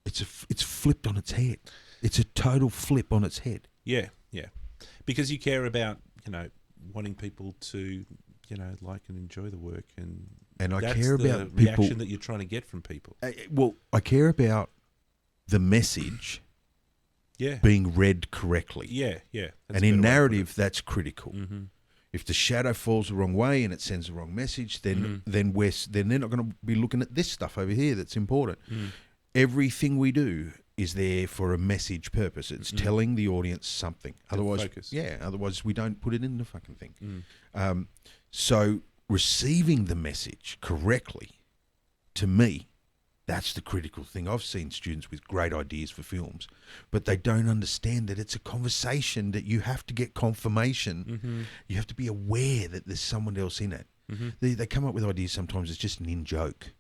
It's flipped on its head. It's a total flip on its head. Yeah, yeah. Because you care about, wanting people to, like and enjoy the work, and I that's care the about people, reaction that you're trying to get from people. I care about the message being read correctly. Yeah, yeah. And in narrative, that's critical. If the shadow falls the wrong way and it sends the wrong message, then they're not going to be looking at this stuff over here that's important. Everything we do is there for a message purpose. It's telling the audience something. Otherwise we don't put it in the fucking thing. So receiving the message correctly, to me, that's the critical thing. I've seen students with great ideas for films, but they don't understand that it's a conversation, that you have to get confirmation. You have to be aware that there's someone else in it. They come up with ideas sometimes, it's just an in-joke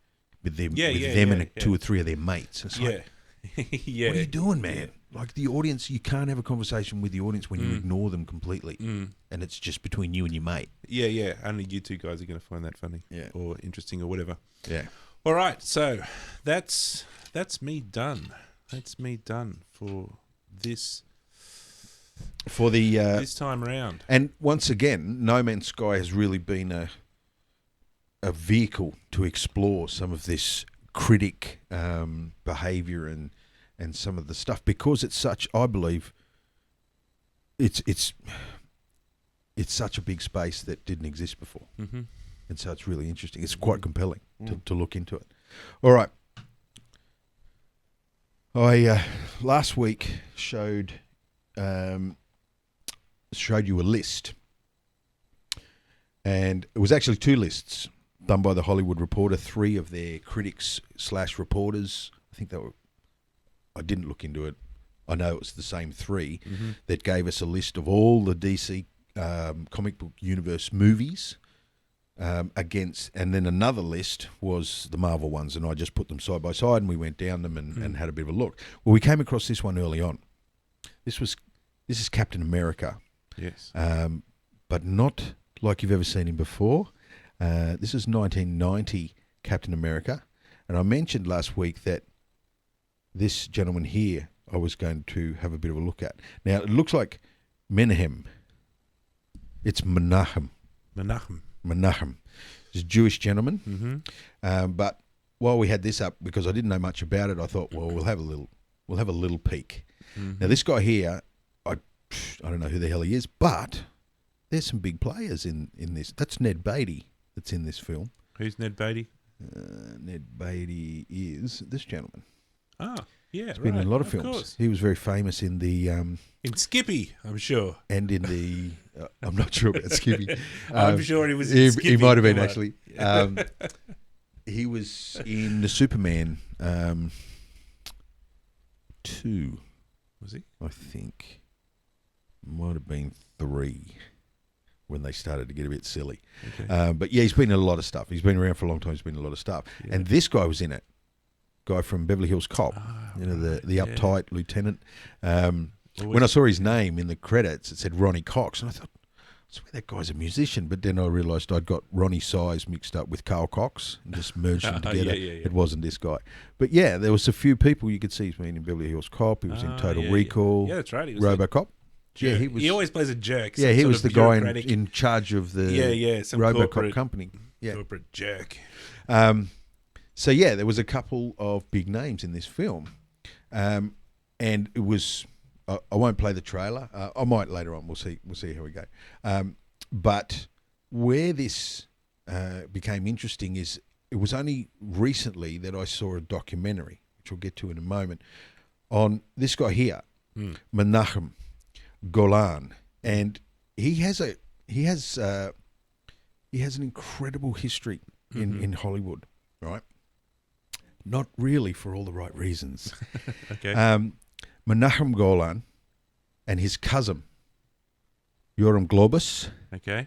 with them, and two or three of their mates. It's like, what are you doing, man? Like, the audience, you can't have a conversation with the audience when you ignore them completely, and it's just between you and your mate. Yeah, yeah. Only you two guys are going to find that funny, or interesting, or whatever. Yeah. All right, so that's me done. That's me done for this. For the this time around. And once again, No Man's Sky has really been a vehicle to explore some of this critic behaviour and some of the stuff, because it's such, I believe, it's such a big space that didn't exist before. And so it's really interesting. It's quite compelling to look into it. All right. I last week showed you a list, and it was actually two lists done by the Hollywood Reporter, 3 of their critics / reporters. I think they were. I didn't look into it. I know it's the same three, that gave us a list of all the DC comic book universe movies against, and then another list was the Marvel ones, and I just put them side by side, and we went down them and had a bit of a look. Well, we came across this one early on. This is Captain America. Yes. But not like you've ever seen him before. This is 1990 Captain America. And I mentioned last week that this gentleman here I was going to have a bit of a look at. Now, it looks like Menahem. It's Menachem. Menachem. He's a Jewish gentleman. But while we had this up, because I didn't know much about it, I thought, well, we'll have a little peek. Now, this guy here, I don't know who the hell he is, but there's some big players in this. That's Ned Beatty that's in this film. Who's Ned Beatty? Ned Beatty is this gentleman. Ah, yeah, He's been in a lot of films. Course. He was very famous in the... in Skippy, I'm sure. And in the... I'm not sure about Skippy. I'm sure he was in Skippy. He might have been, actually. He was in the Superman 2. Was he? I think. Might have been 3 when they started to get a bit silly. Okay. But yeah, he's been in a lot of stuff. He's been around for a long time. He's been in a lot of stuff. Yeah. And this guy was in it. Guy from Beverly Hills Cop. The uptight lieutenant. When I saw his name in the credits, it said Ronnie Cox. And I thought, I swear that guy's a musician. But then I realised I'd got Ronnie Size mixed up with Carl Cox and just merged them together. It wasn't this guy. But yeah, there was a few people you could see. He's been in Beverly Hills Cop. He was in Total Recall. Yeah, that's right. He was RoboCop. Yeah, he always plays a jerk. Yeah, he was the guy in charge of the some RoboCop company. Yeah, corporate jerk. So yeah, there was a couple of big names in this film, and it was. I won't play the trailer. I might later on. We'll see. We'll see how we go. But where this became interesting is it was only recently that I saw a documentary, which we'll get to in a moment, on this guy here, Menachem Golan, and he has an incredible history in Hollywood, right? Not really for all the right reasons. Okay. Menachem Golan and his cousin Yoram Globus. Okay.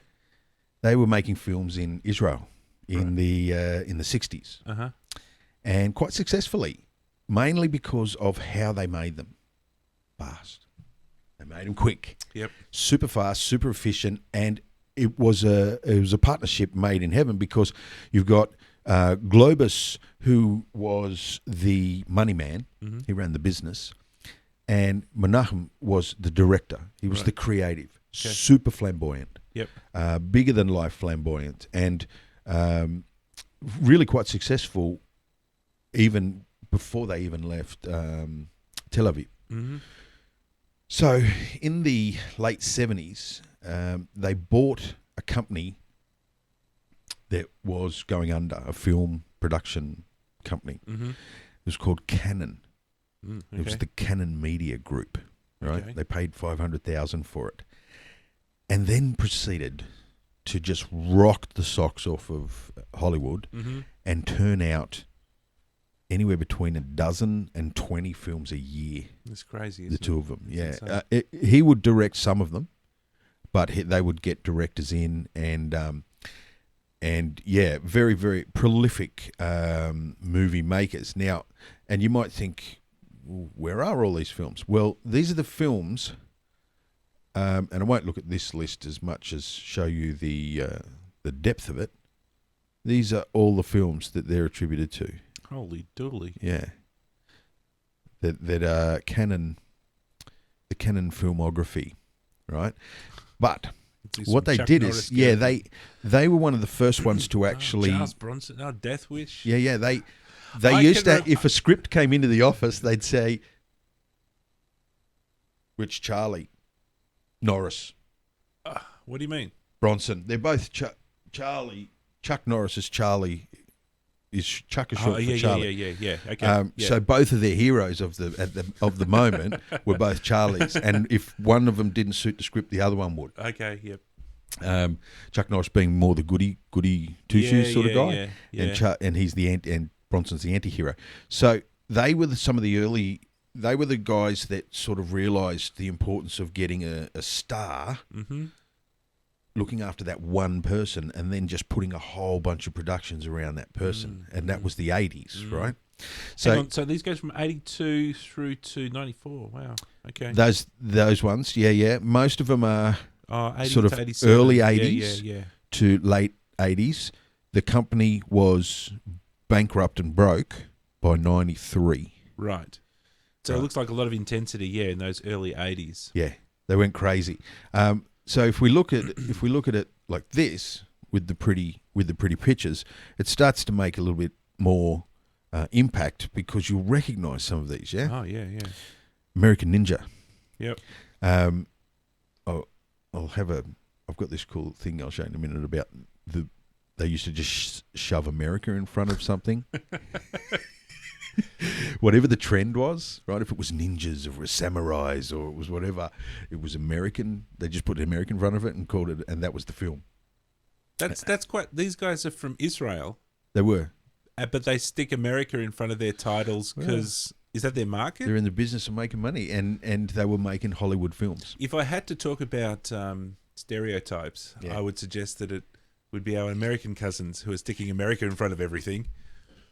They were making films in Israel in the 60s, and quite successfully, mainly because of how they made them. Fast. They made them quick. Yep. Super fast, super efficient, and it was a partnership made in heaven because you've got Globus, who was the money man. He ran the business. And Menachem was the director. He was the creative. Okay. Super flamboyant. Yep. Bigger than life flamboyant. And really quite successful even before they even left Tel Aviv. So in the late 70s, they bought a company that was going under, a film production company. It was called Canon. Okay. It was the Canon Media Group, right? Okay. They paid $500,000 for it, and then proceeded to just rock the socks off of Hollywood and turn out anywhere between 12 and 20 films a year. That's crazy. The two of them, yeah. He would direct some of them, but they would get directors in, and yeah, very, very prolific movie makers. Now, and you might think, where are all these films? Well, these are the films, and I won't look at this list as much as show you the depth of it. These are all the films that they're attributed to. Holy doodly! Yeah, that are Canon, the Canon filmography, right? But what they did is, they were one of the first ones to actually Charles Bronson, Death Wish. Yeah, They used to, if a script came into the office, they'd say, which Charlie? Norris. What do you mean? Bronson. They're both Charlie. Chuck Norris is Charlie. Chuck is short for Charlie. Yeah. Okay. So both of their heroes of the moment were both Charlies, and if one of them didn't suit the script, the other one would. Okay. Yep. Chuck Norris being more the goody two shoes sort of guy, and he's the and Bronson's the anti-hero. So they were some of the early they were the guys that sort of realised the importance of getting a star, looking after that one person, and then just putting a whole bunch of productions around that person. And that was the 80s, right? So these goes from 82 through to 94. Wow. Okay. Those ones, yeah. Most of them are 80 sort of to 87. early 80s Yeah. to late 80s. The company was bankrupt and broke by 93. Right. So it looks like a lot of intensity, in those early 80s. Yeah, they went crazy. So if we look at it like this with the pretty pictures, it starts to make a little bit more impact because you'll recognise some of these. Yeah. Oh yeah. American Ninja. Yep. I've got this cool thing I'll show you in a minute about they used to just shove America in front of something. Whatever the trend was, right? If it was ninjas, or it was samurais, or it was whatever, it was American. They just put American in front of it and called it, and that was the film. That's quite. These guys are from Israel. They were, but they stick America in front of their titles because is that their market? They're in the business of making money, and they were making Hollywood films. If I had to talk about stereotypes, I would suggest that it would be our American cousins who are sticking America in front of everything.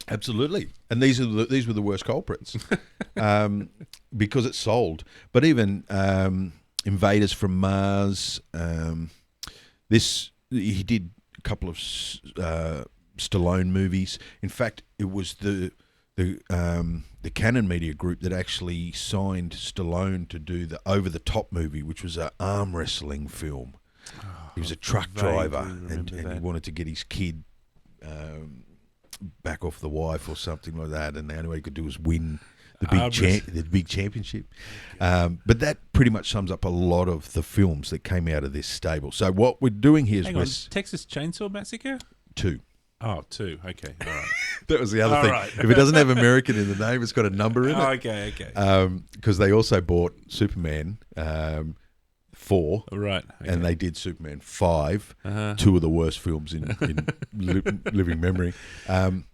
Absolutely, and these were the worst culprits because it sold. But even Invaders from Mars, he did a couple of Stallone movies. In fact, it was the Canon Media Group that actually signed Stallone to do the Over the Top movie, which was an arm wrestling film. He was a truck driver, and he wanted to get his kid back off the wife or something like that, and the only way he could do was win the big championship. But that pretty much sums up a lot of the films that came out of this stable. So what we're doing here is Texas Chainsaw Massacre 2. Oh, 2. Okay, all right. That was the other thing. Right. If it doesn't have American in the name, it's got a number in it. Okay. Because they also bought Superman 4, right? Okay. And they did Superman 5, 2 of the worst films in living memory.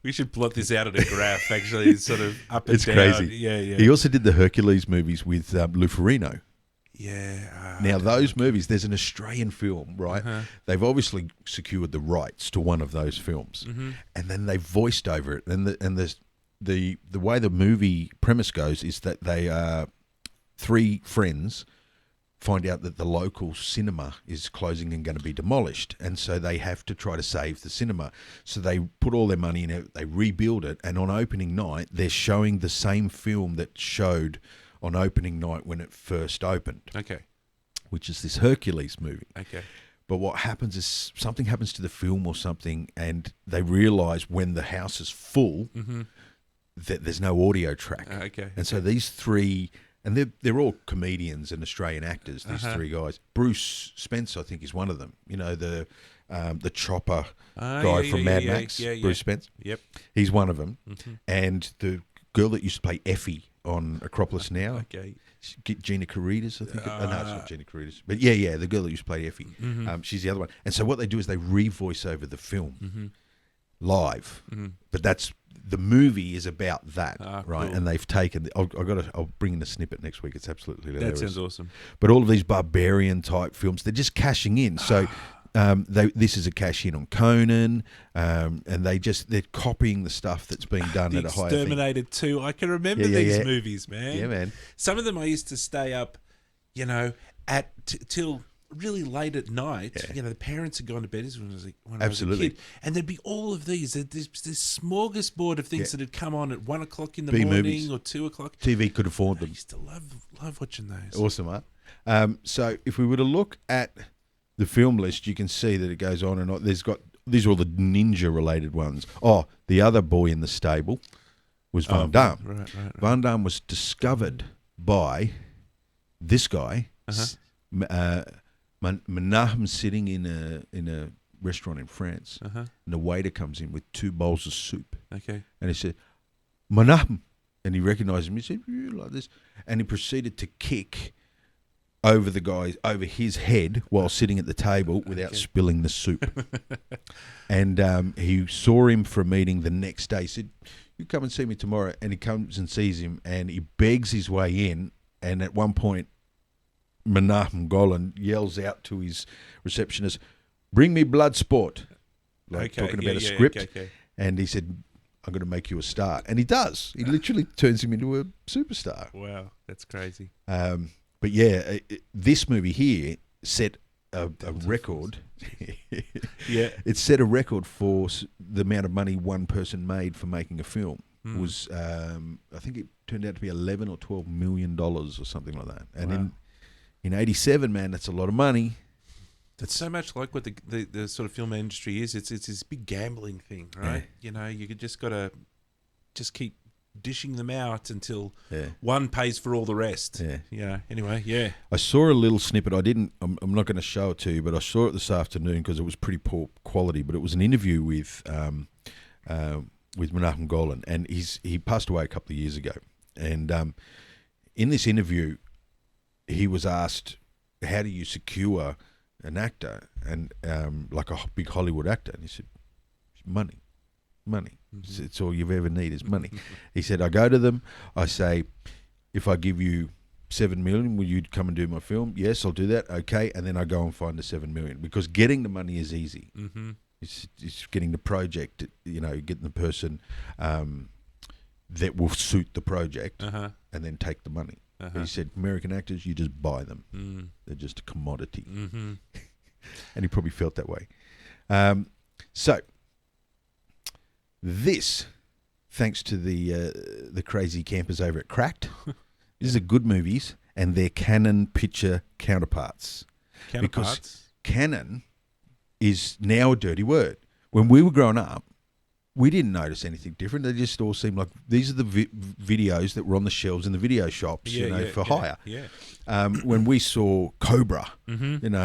We should plot this out at a graph. Actually, it's sort of up and down. It's crazy. Yeah. He also did the Hercules movies with Lou Ferrigno. Yeah. Now those movies, there's an Australian film, right? They've obviously secured the rights to one of those films, and then they voiced over it. And the way the movie premise goes is that they are 3 friends find out that the local cinema is closing and going to be demolished, and so they have to try to save the cinema. So they put all their money in it, they rebuild it, and on opening night, they're showing the same film that showed on opening night when it first opened. Okay. Which is this Hercules movie. Okay. But what happens is something happens to the film or something, and they realise when the house is full that there's no audio track. Okay. And so these 3... And they're all comedians and Australian actors, these 3 guys. Bruce Spence, I think, is one of them. You know, the chopper guy from Mad Max, Bruce Spence. Yep. He's one of them. And the girl that used to play Effie on Acropolis Now. Okay. Gina Carridas, I think. No, it's not Gina Carridas. But yeah, the girl that used to play Effie. She's the other one. And so what they do is they re-voice over the film live. But the movie is about that, right? Cool. And they've taken. I'll bring in a snippet next week. It's absolutely hilarious. That sounds awesome. But all of these barbarian type films, they're just cashing in. So this is a cash in on Conan, and they're copying the stuff that's being done at a higher thing. Exterminator 2. I can remember these movies, man. Yeah, man. Some of them I used to stay up, at till really late at night. Yeah. The parents had gone to bed when I was when Absolutely. I was a kid, and there'd be all of these. There's this smorgasbord of things that had come on at 1 o'clock in the B-movies. morning or 2 o'clock. TV could afford I them. used to love watching those. Awesome, huh? So if we were to look at the film list, you can see that it goes on and on. These are all the ninja-related ones. Oh, the other boy in the stable was Van Damme. Right. Van Damme was discovered by this guy, Menahem, sitting in a restaurant in France, and the waiter comes in with 2 bowls of soup. Okay. And he said, Menahem, and he recognised him. He said, "You like this?" And he proceeded to kick over his head while sitting at the table without spilling the soup. And he saw him for a meeting the next day. He said, you come and see me tomorrow. And he comes and sees him, and he begs his way in. And at one point, Menachem Golan yells out to his receptionist, "Bring me Bloodsport." Like talking about a script. Okay. And he said, "I'm going to make you a star." And he does. He literally turns him into a superstar. Wow, that's crazy. But yeah, this movie here set a record. Yeah. It set a record for the amount of money one person made for making a film. Was I think it turned out to be $11 or $12 million or something like that. And in '87, man, that's a lot of money. It's so much like what the sort of film industry is. It's this big gambling thing, right? Yeah. You just got to just keep dishing them out until Yeah. one pays for all the rest. Yeah. Anyway, yeah. I saw a little snippet. I'm not going to show it to you, but I saw it this afternoon because it was pretty poor quality. But it was an interview with Menachem Golan, and he passed away a couple of years ago. And in this interview, he was asked, "How do you secure an actor and like a big Hollywood actor?" And he said, "Money. Mm-hmm. It's all you ever need is money." He said, "I go to them. I say, if I give you $7 million, will you come and do my film? Yes, I'll do that. Okay." And then I go and find the $7 million, because getting the money is easy. Mm-hmm. It's getting the project, getting the person that will suit the project, and then take the money. He said, American actors, you just buy them. They're just a commodity. Mm-hmm. And he probably felt that way. So this, thanks to the crazy campers over at Cracked, these are good movies, and they're Canon picture counterparts. Because Canon is now a dirty word. When we were growing up, we didn't notice anything different. They just all seemed like these are the videos that were on the shelves in the video shops, for hire. Yeah. When we saw Cobra, Mm-hmm.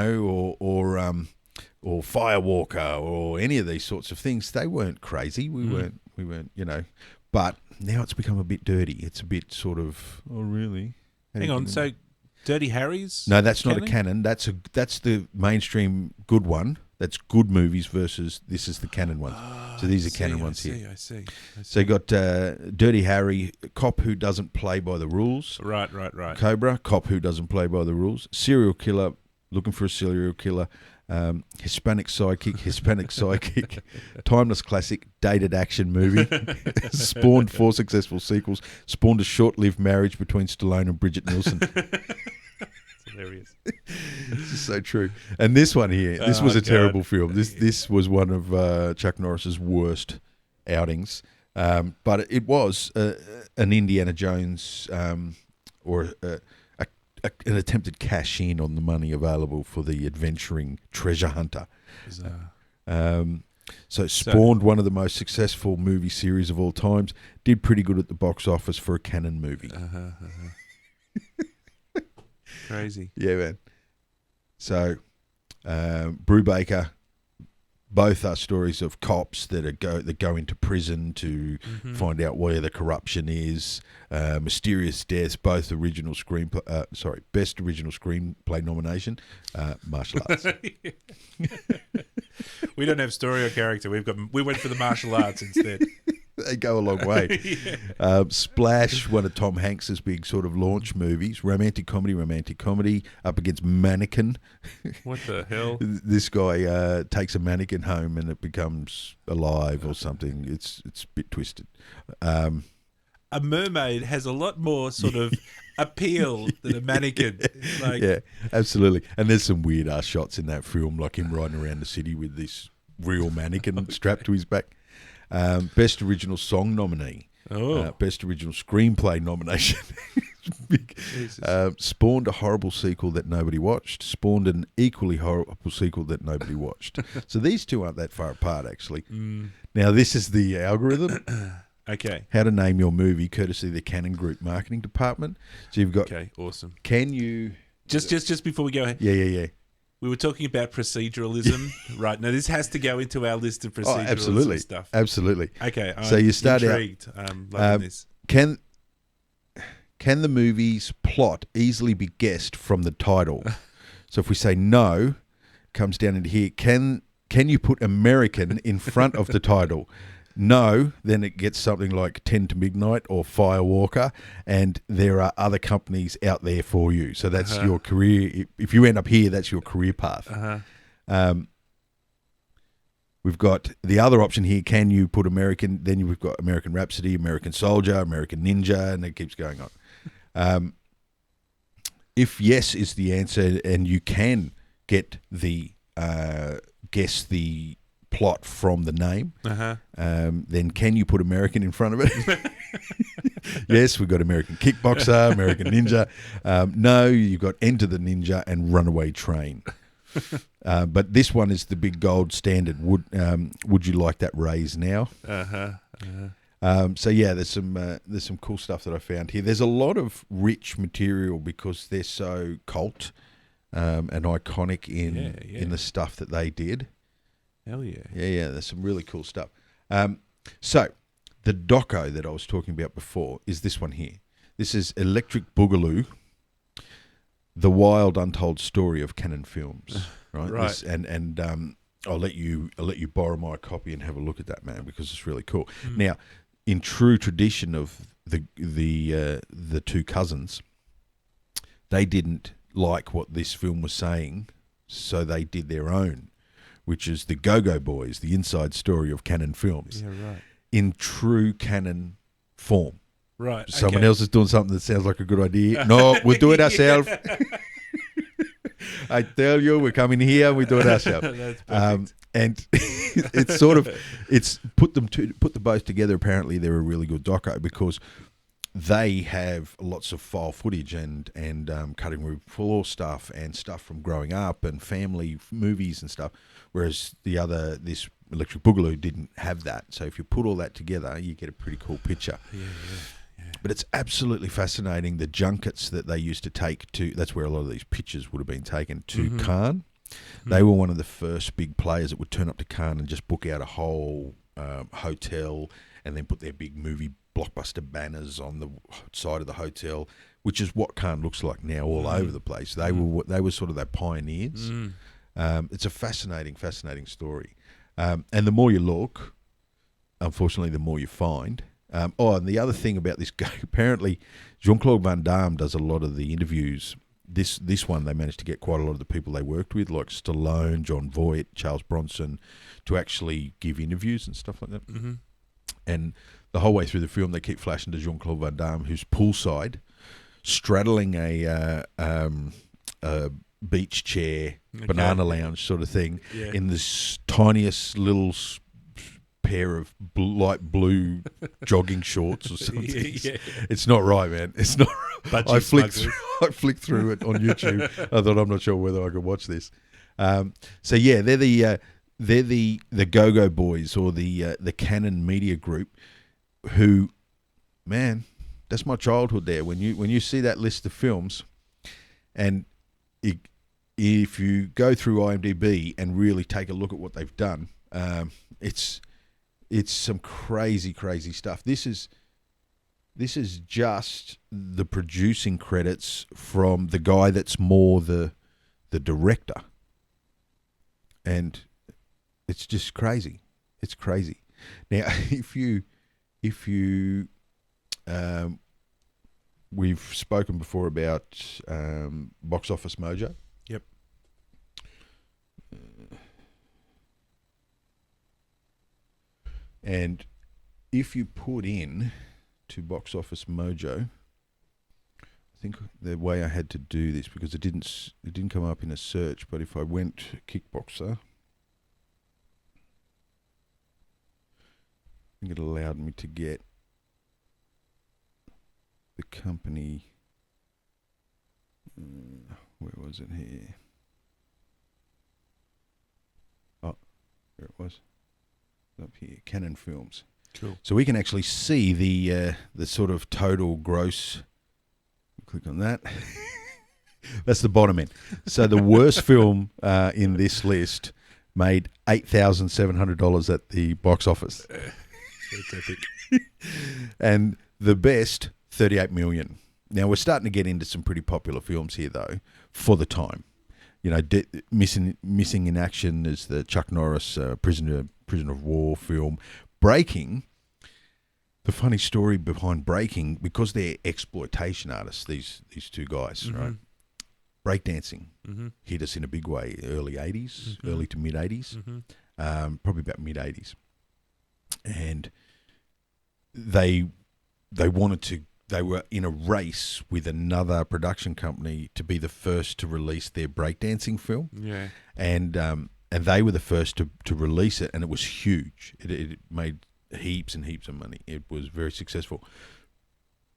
or Firewalker, or any of these sorts of things, they weren't crazy. We weren't, But now it's become a bit dirty. It's a bit sort of, oh really? Hang on, so Dirty Harry's? No, that's not a Canon. That's the mainstream good one. That's good movies versus this is the Canon one. So these are Canon ones here. I see. So you got Dirty Harry, cop who doesn't play by the rules. Right. Cobra, cop who doesn't play by the rules. Serial killer, looking for a serial killer. Hispanic sidekick. Timeless classic, dated action movie. Spawned 4 successful sequels. Spawned a short-lived marriage between Stallone and Bridget Nielsen. Hilarious. This is so true. And this one here, this was a terrible film. This was one of Chuck Norris's worst outings. But it was an Indiana Jones or an attempted cash in on the money available for the adventuring treasure hunter. So it spawned one of the most successful movie series of all times. Did pretty good at the box office for a Canon movie. Crazy. Yeah, man. So, Brubaker, both are stories of cops that go into prison to find out where the corruption is. Mysterious deaths, both original screenplay. Best original screenplay nomination. Martial arts. We don't have story or character. We went for the martial arts instead. They go a long way. Splash, one of Tom Hanks's big sort of launch movies. Romantic comedy, up against Mannequin. What the hell? This guy takes a mannequin home and it becomes alive or something. It's a bit twisted. A mermaid has a lot more sort of appeal than a mannequin. Yeah, absolutely. And there's some weird ass shots in that film, like him riding around the city with this real mannequin strapped to his back. Best original song nominee. Best original screenplay nomination. Spawned a horrible sequel that nobody watched. Spawned an equally horrible sequel that nobody watched. So these two aren't that far apart, actually. Now, this is the algorithm. Okay. How to name your movie, courtesy of the Canon Group marketing department. So you've got. Okay, awesome. Can you just before we go ahead? Yeah. We were talking about proceduralism, right? Now this has to go into our list of proceduralism stuff. Absolutely. Okay. So you start intrigued. Loving this. Can the movie's plot easily be guessed from the title? So if we say no, comes down into here. Can you put American in front of the title? no, then it gets something like 10 to Midnight or Firewalker, and there are other companies out there for you. So that's your career. If you end up here, that's your career path. We've got the other option here. Can you put American? Then we've got American Rhapsody, American Soldier, American Ninja, and it keeps going on. If yes is the answer, and you can get the guess the plot from the name, then can you put American in front of it? Yes, we've got American Kickboxer, American Ninja. No, you've got Enter the Ninja and Runaway Train. But this one is the big gold standard. Would you like that raise now? So yeah, there's some cool stuff that I found here. There's a lot of rich material because they're so cult and iconic in the stuff that they did. Hell yeah. Yeah. There's some really cool stuff. So the doco that I was talking about before is this one here. This is Electric Boogaloo, the wild untold story of Canon Films. Right. Right. And I'll let you borrow my copy and have a look at that, man, because it's really cool. Now, in true tradition of the two cousins, they didn't like what this film was saying, so they did their own, which is the Go-Go Boys, the inside story of Canon Films. Yeah, right. In true Canon form. Right. Someone else is doing something that sounds like a good idea. No, we'll do it ourselves. I tell you, we come in here and we do it ourselves. That's perfect. And it's put them both together. Apparently, they're a really good doco because they have lots of file footage and cutting room floor stuff and stuff from growing up and family movies and stuff. Whereas this Electric Boogaloo didn't have that. So if you put all that together, you get a pretty cool picture. Yeah. But it's absolutely fascinating, the junkets that they used to take to, that's where a lot of these pictures would have been taken, to Cannes. They were one of the first big players that would turn up to Cannes and just book out a whole hotel and then put their big movie blockbuster banners on the side of the hotel, which is what Cannes looks like now all over the place. They were sort of their pioneers. It's a fascinating story. And the more you look, unfortunately, the more you find. And the other thing about this guy, apparently Jean-Claude Van Damme does a lot of the interviews. This one, they managed to get quite a lot of the people they worked with, like Stallone, John Voight, Charles Bronson, to actually give interviews and stuff like that. And the whole way through the film, they keep flashing to Jean-Claude Van Damme, who's poolside, straddling a beach chair, banana lounge sort of thing, in this tiniest little pair of light blue jogging shorts or something. It's not right, man. It's not right. I flicked through it on YouTube. I thought, I'm not sure whether I could watch this. So yeah, they're the Go-Go Boys, or the Canon Media Group, who, man, that's my childhood there. When you see that list of films, and if you go through IMDb and really take a look at what they've done, it's some crazy stuff. This is just the producing credits from the guy that's more the director, and it's just crazy. It's crazy. Now, if you we've spoken before about Box Office Mojo. Yep. And if you put in to Box Office Mojo, I think the way I had to do this, because it didn't come up in a search, but if I went Kickboxer, I think it allowed me to get the company. Where was it here? Oh, there it was. Up here, Canon Films. Cool. So we can actually see the sort of total gross. Click on that. That's the bottom end. So the worst film in this list made $8,700 at the box office. That's epic. And the best, $38 million. Now we're starting to get into some pretty popular films here, though, for the time. You know, Missing in Action is the Chuck Norris Prisoner of War film. breaking. The funny story behind breaking, because they're exploitation artists, these two guys, right? Breakdancing hit us in a big way, early 80s, early to mid 80s, probably about mid 80s. And they were in a race with another production company to be the first to release their breakdancing film. Yeah. And they were the first to release it, and it was huge. It made heaps and heaps of money. It was very successful.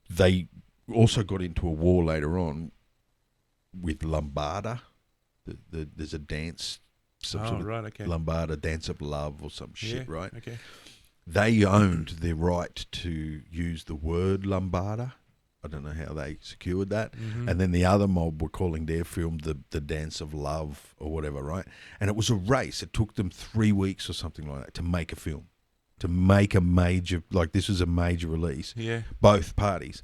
They also got into a war later on with Lambada. There's a dance, some sort of Lambada, Dance of Love or some shit, right? Okay. They owned the right to use the word Lambada. I don't know how they secured that. And then the other mob were calling their film the Dance of Love or whatever, right? And it was a race. It took them 3 weeks or something like that to make a film, to make a major, like this was a major release. Yeah. Both parties.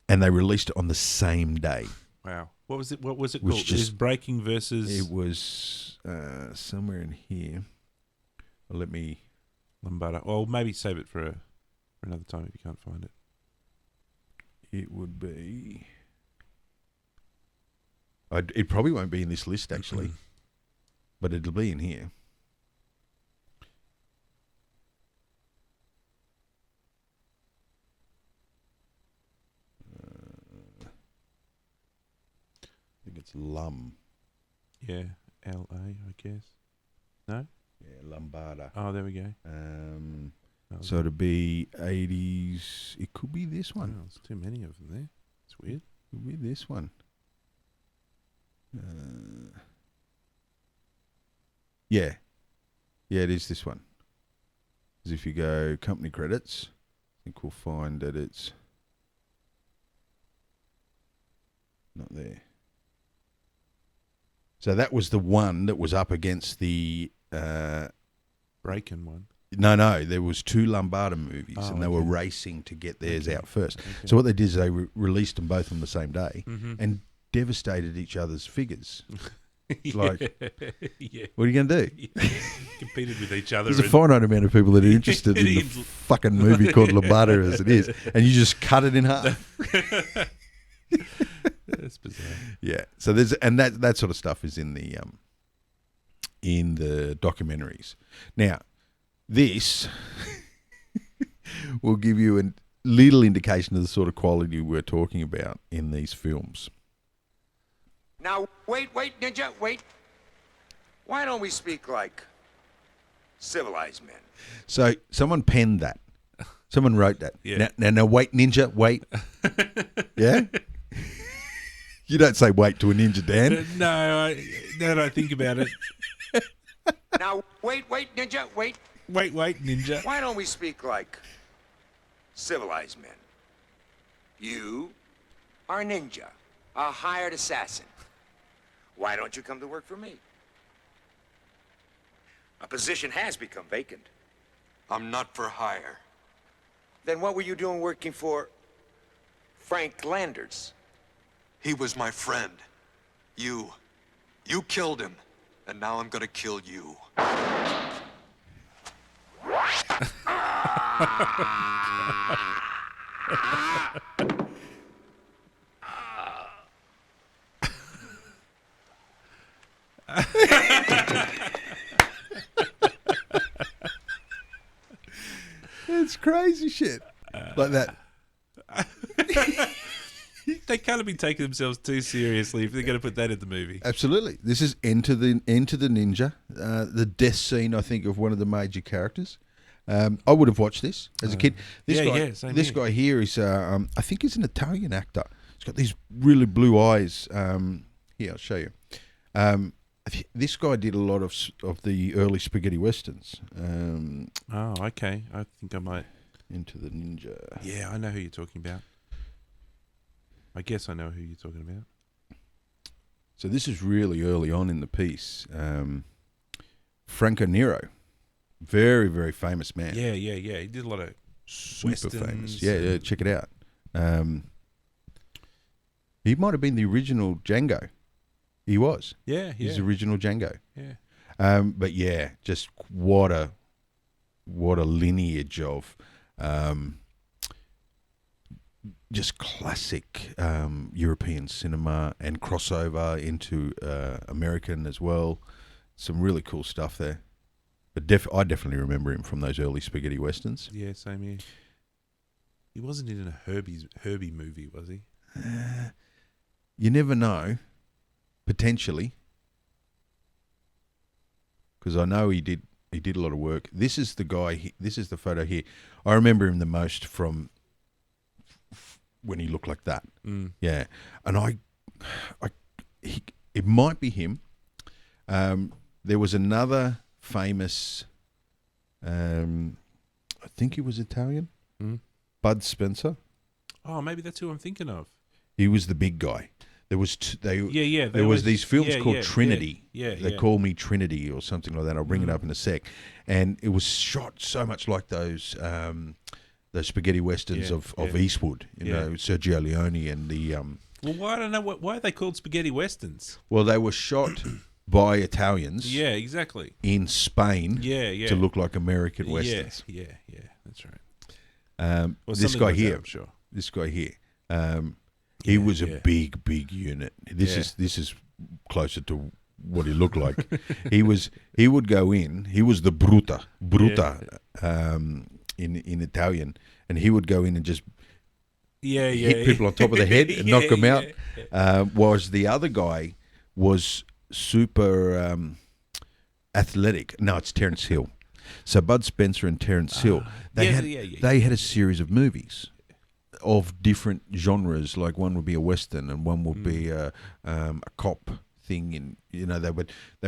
And they released it on the same day. Wow. What was it called? Just, it was Breaking versus... It was somewhere in here. Well, let me... Lambada. Or maybe save it for another time if you can't find it. It would be... it probably won't be in this list, actually. But it'll be in here. I think it's Lum. Yeah, L-A, I guess. No? Yeah, Lambada. Oh, there we go. So to be 80s, it could be this one. Oh, there's too many of them there. It's weird. It could be this one. Yeah, it is this one. Because if you go company credits, I think we'll find that it's not there. So that was the one that was up against the... Breaking one. No, there was 2 Lambada movies, and they were racing to get theirs out first. Okay. So what they did is they released them both on the same day and devastated each other's figures. Like, what are you going to do? Competed with each other. There's a finite amount of people that are interested in the fucking movie called Lambada as it is, and you just cut it in half. That's bizarre. Yeah. So there's that sort of stuff is in the documentaries. Now, this will give you a little indication of the sort of quality we're talking about in these films. Now, wait, Ninja, wait. Why don't we speak like civilized men? So someone penned that. Someone wrote that. Yeah. Now, wait, Ninja, wait. Yeah? You don't say wait to a ninja, Dan. No, now that I think about it. Now, wait, Ninja, wait. Wait, Ninja. Why don't we speak like civilized men? You are a ninja, a hired assassin. Why don't you come to work for me? A position has become vacant. I'm not for hire. Then what were you doing working for Frank Landers? He was my friend. You killed him, and now I'm gonna kill you. It's crazy shit. Like that. They can't be taking themselves too seriously if they're going to put that in the movie. Absolutely. This is Enter the Ninja, the death scene, I think, of one of the major characters. I would have watched this as a kid. This guy here is, I think he's an Italian actor. He's got these really blue eyes. Here, I'll show you. This guy did a lot of the early spaghetti westerns. Oh, okay. I think I might. Into the Ninja. Yeah, I know who you're talking about. I guess I know who you're talking about. So this is really early on in the piece. Franco Nero, very, very famous man. Yeah. He did a lot of super famous. Yeah, check it out. He might have been the original Django. He was. Yeah. He's the original Django. Yeah. But yeah, just what a what a lineage of just classic European cinema and crossover into American as well. Some really cool stuff there. But I definitely remember him from those early spaghetti westerns. Yeah, same here. He wasn't in a Herbie movie, was he? You never know, potentially, because I know he did a lot of work. This is the guy. This is the photo here. I remember him the most from when he looked like that. Mm. Yeah, and it might be him. There was another famous, I think he was Italian, Bud Spencer. Oh, maybe that's who I'm thinking of. He was the big guy. There was There there was these films called Trinity. Yeah, They Call Me Trinity or something like that. I'll bring it up in a sec. And it was shot so much like those spaghetti westerns of Eastwood, you know, Sergio Leone and the. Well, why I don't know why are they called spaghetti westerns? Well, they were shot by Italians. Yeah, exactly. In Spain. Yeah, yeah. To look like American westerns. Yeah, that's right. Well, this guy here. I'm sure. This guy here. He was a big unit. This is closer to what he looked like. He would go in. He was the bruta in Italian, and he would go in and just hit people on top of the head and knock them out. Whereas the other guy was super athletic. No, it's Terence Hill. So Bud Spencer and Terence Hill, they had a series of movies of different genres. Like one would be a western, and one would be a cop thing. And they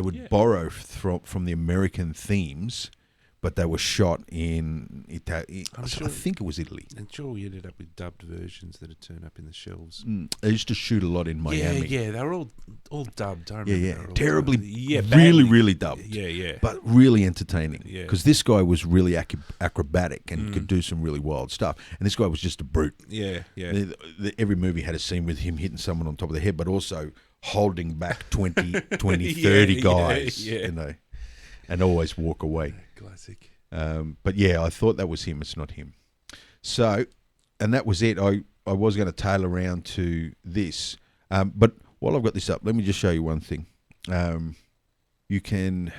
would borrow from the American themes, but they were shot in Italy. I think it was Italy. I'm sure we ended up with dubbed versions that had turned up in the shelves. They used to shoot a lot in Miami. Yeah, they were all dubbed. I remember. Terribly, badly. really dubbed. Yeah. But really entertaining. Yeah. Because this guy was really acrobatic and could do some really wild stuff. And this guy was just a brute. Yeah. Every movie had a scene with him hitting someone on top of the head, but also holding back 20, 30 guys, and always walk away. Classic. But yeah, I thought that was him. It's not him. So, and that was it. I was going to tail around to this. But while I've got this up, let me just show you one thing. You can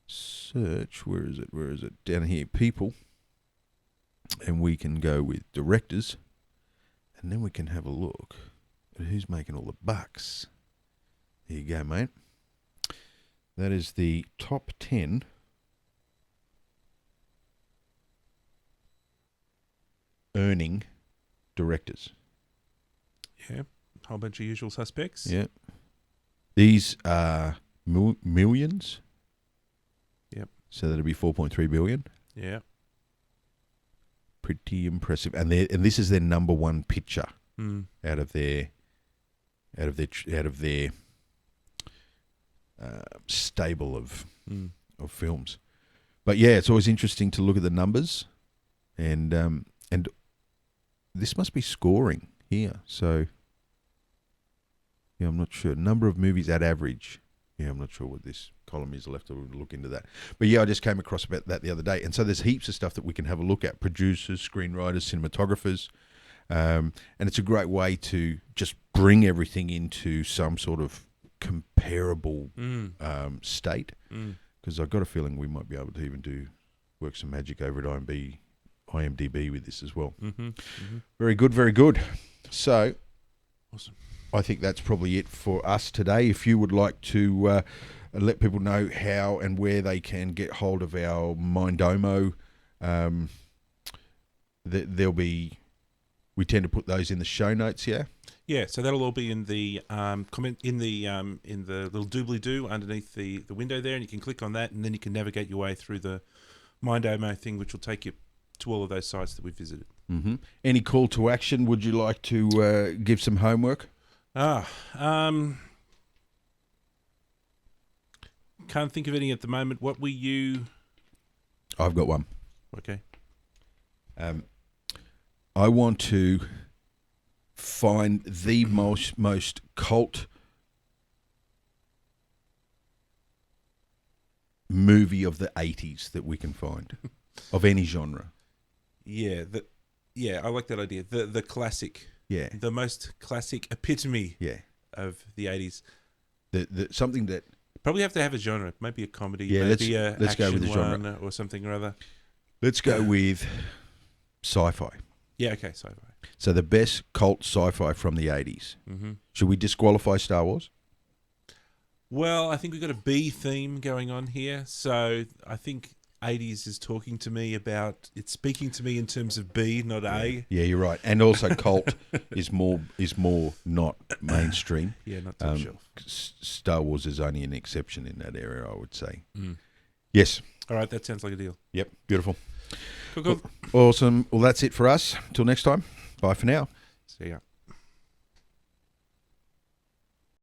search, where is it? Down here, people. And we can go with directors. And then we can have a look at who's making all the bucks. There you go, mate. That is the top 10 earning directors. Yeah, a whole bunch of usual suspects. Yeah. These are millions. Yep. So that'd be 4.3 billion. Yeah. Pretty impressive. And this is their number one picture out of their stable of films. But yeah, it's always interesting to look at the numbers, and this must be scoring here. So yeah, I'm not sure. Number of movies at average. Yeah, I'm not sure what this column is. I'll have to look into that. But yeah, I just came across about that the other day. And so there's heaps of stuff that we can have a look at. Producers, screenwriters, cinematographers. And it's a great way to just bring everything into some sort of comparable state. Because I've got a feeling we might be able to even work some magic over at IMDb with this as well. Very good, very good. So, awesome. I think that's probably it for us today. If you would like to let people know how and where they can get hold of our Mindomo, there'll be. We tend to put those in the show notes. Yeah, so that'll all be in the comment in the little doobly doo underneath the window there, and you can click on that, and then you can navigate your way through the Mindomo thing, which will take you to all of those sites that we visited. Any call to action? Would you like to give some homework? Can't think of any at the moment. What were you? I've got one. Okay. I want to find the most cult movie of the 80s that we can find of any genre. Yeah, I like that idea. The classic, Yeah. the most classic epitome Yeah. of the 80s. The something that Probably have to have a genre. Maybe a comedy, Yeah, maybe let's go with action the genre. one or something or other. let's go with sci-fi. Yeah, okay, sci-fi. So the best cult sci-fi from the 80s. Mm-hmm. Should we disqualify Star Wars? Well, I think we've got a B theme going on here. So I think 80s is talking to me about, it's speaking to me in terms of B, not A. Yeah, you're right. And also cult is more not mainstream. Yeah, not top shelf. Star Wars is only an exception in that area, I would say. Mm. Yes. All right, that sounds like a deal. Yep. Beautiful. Cool. Awesome. Well, that's it for us. Till next time. Bye for now. See ya.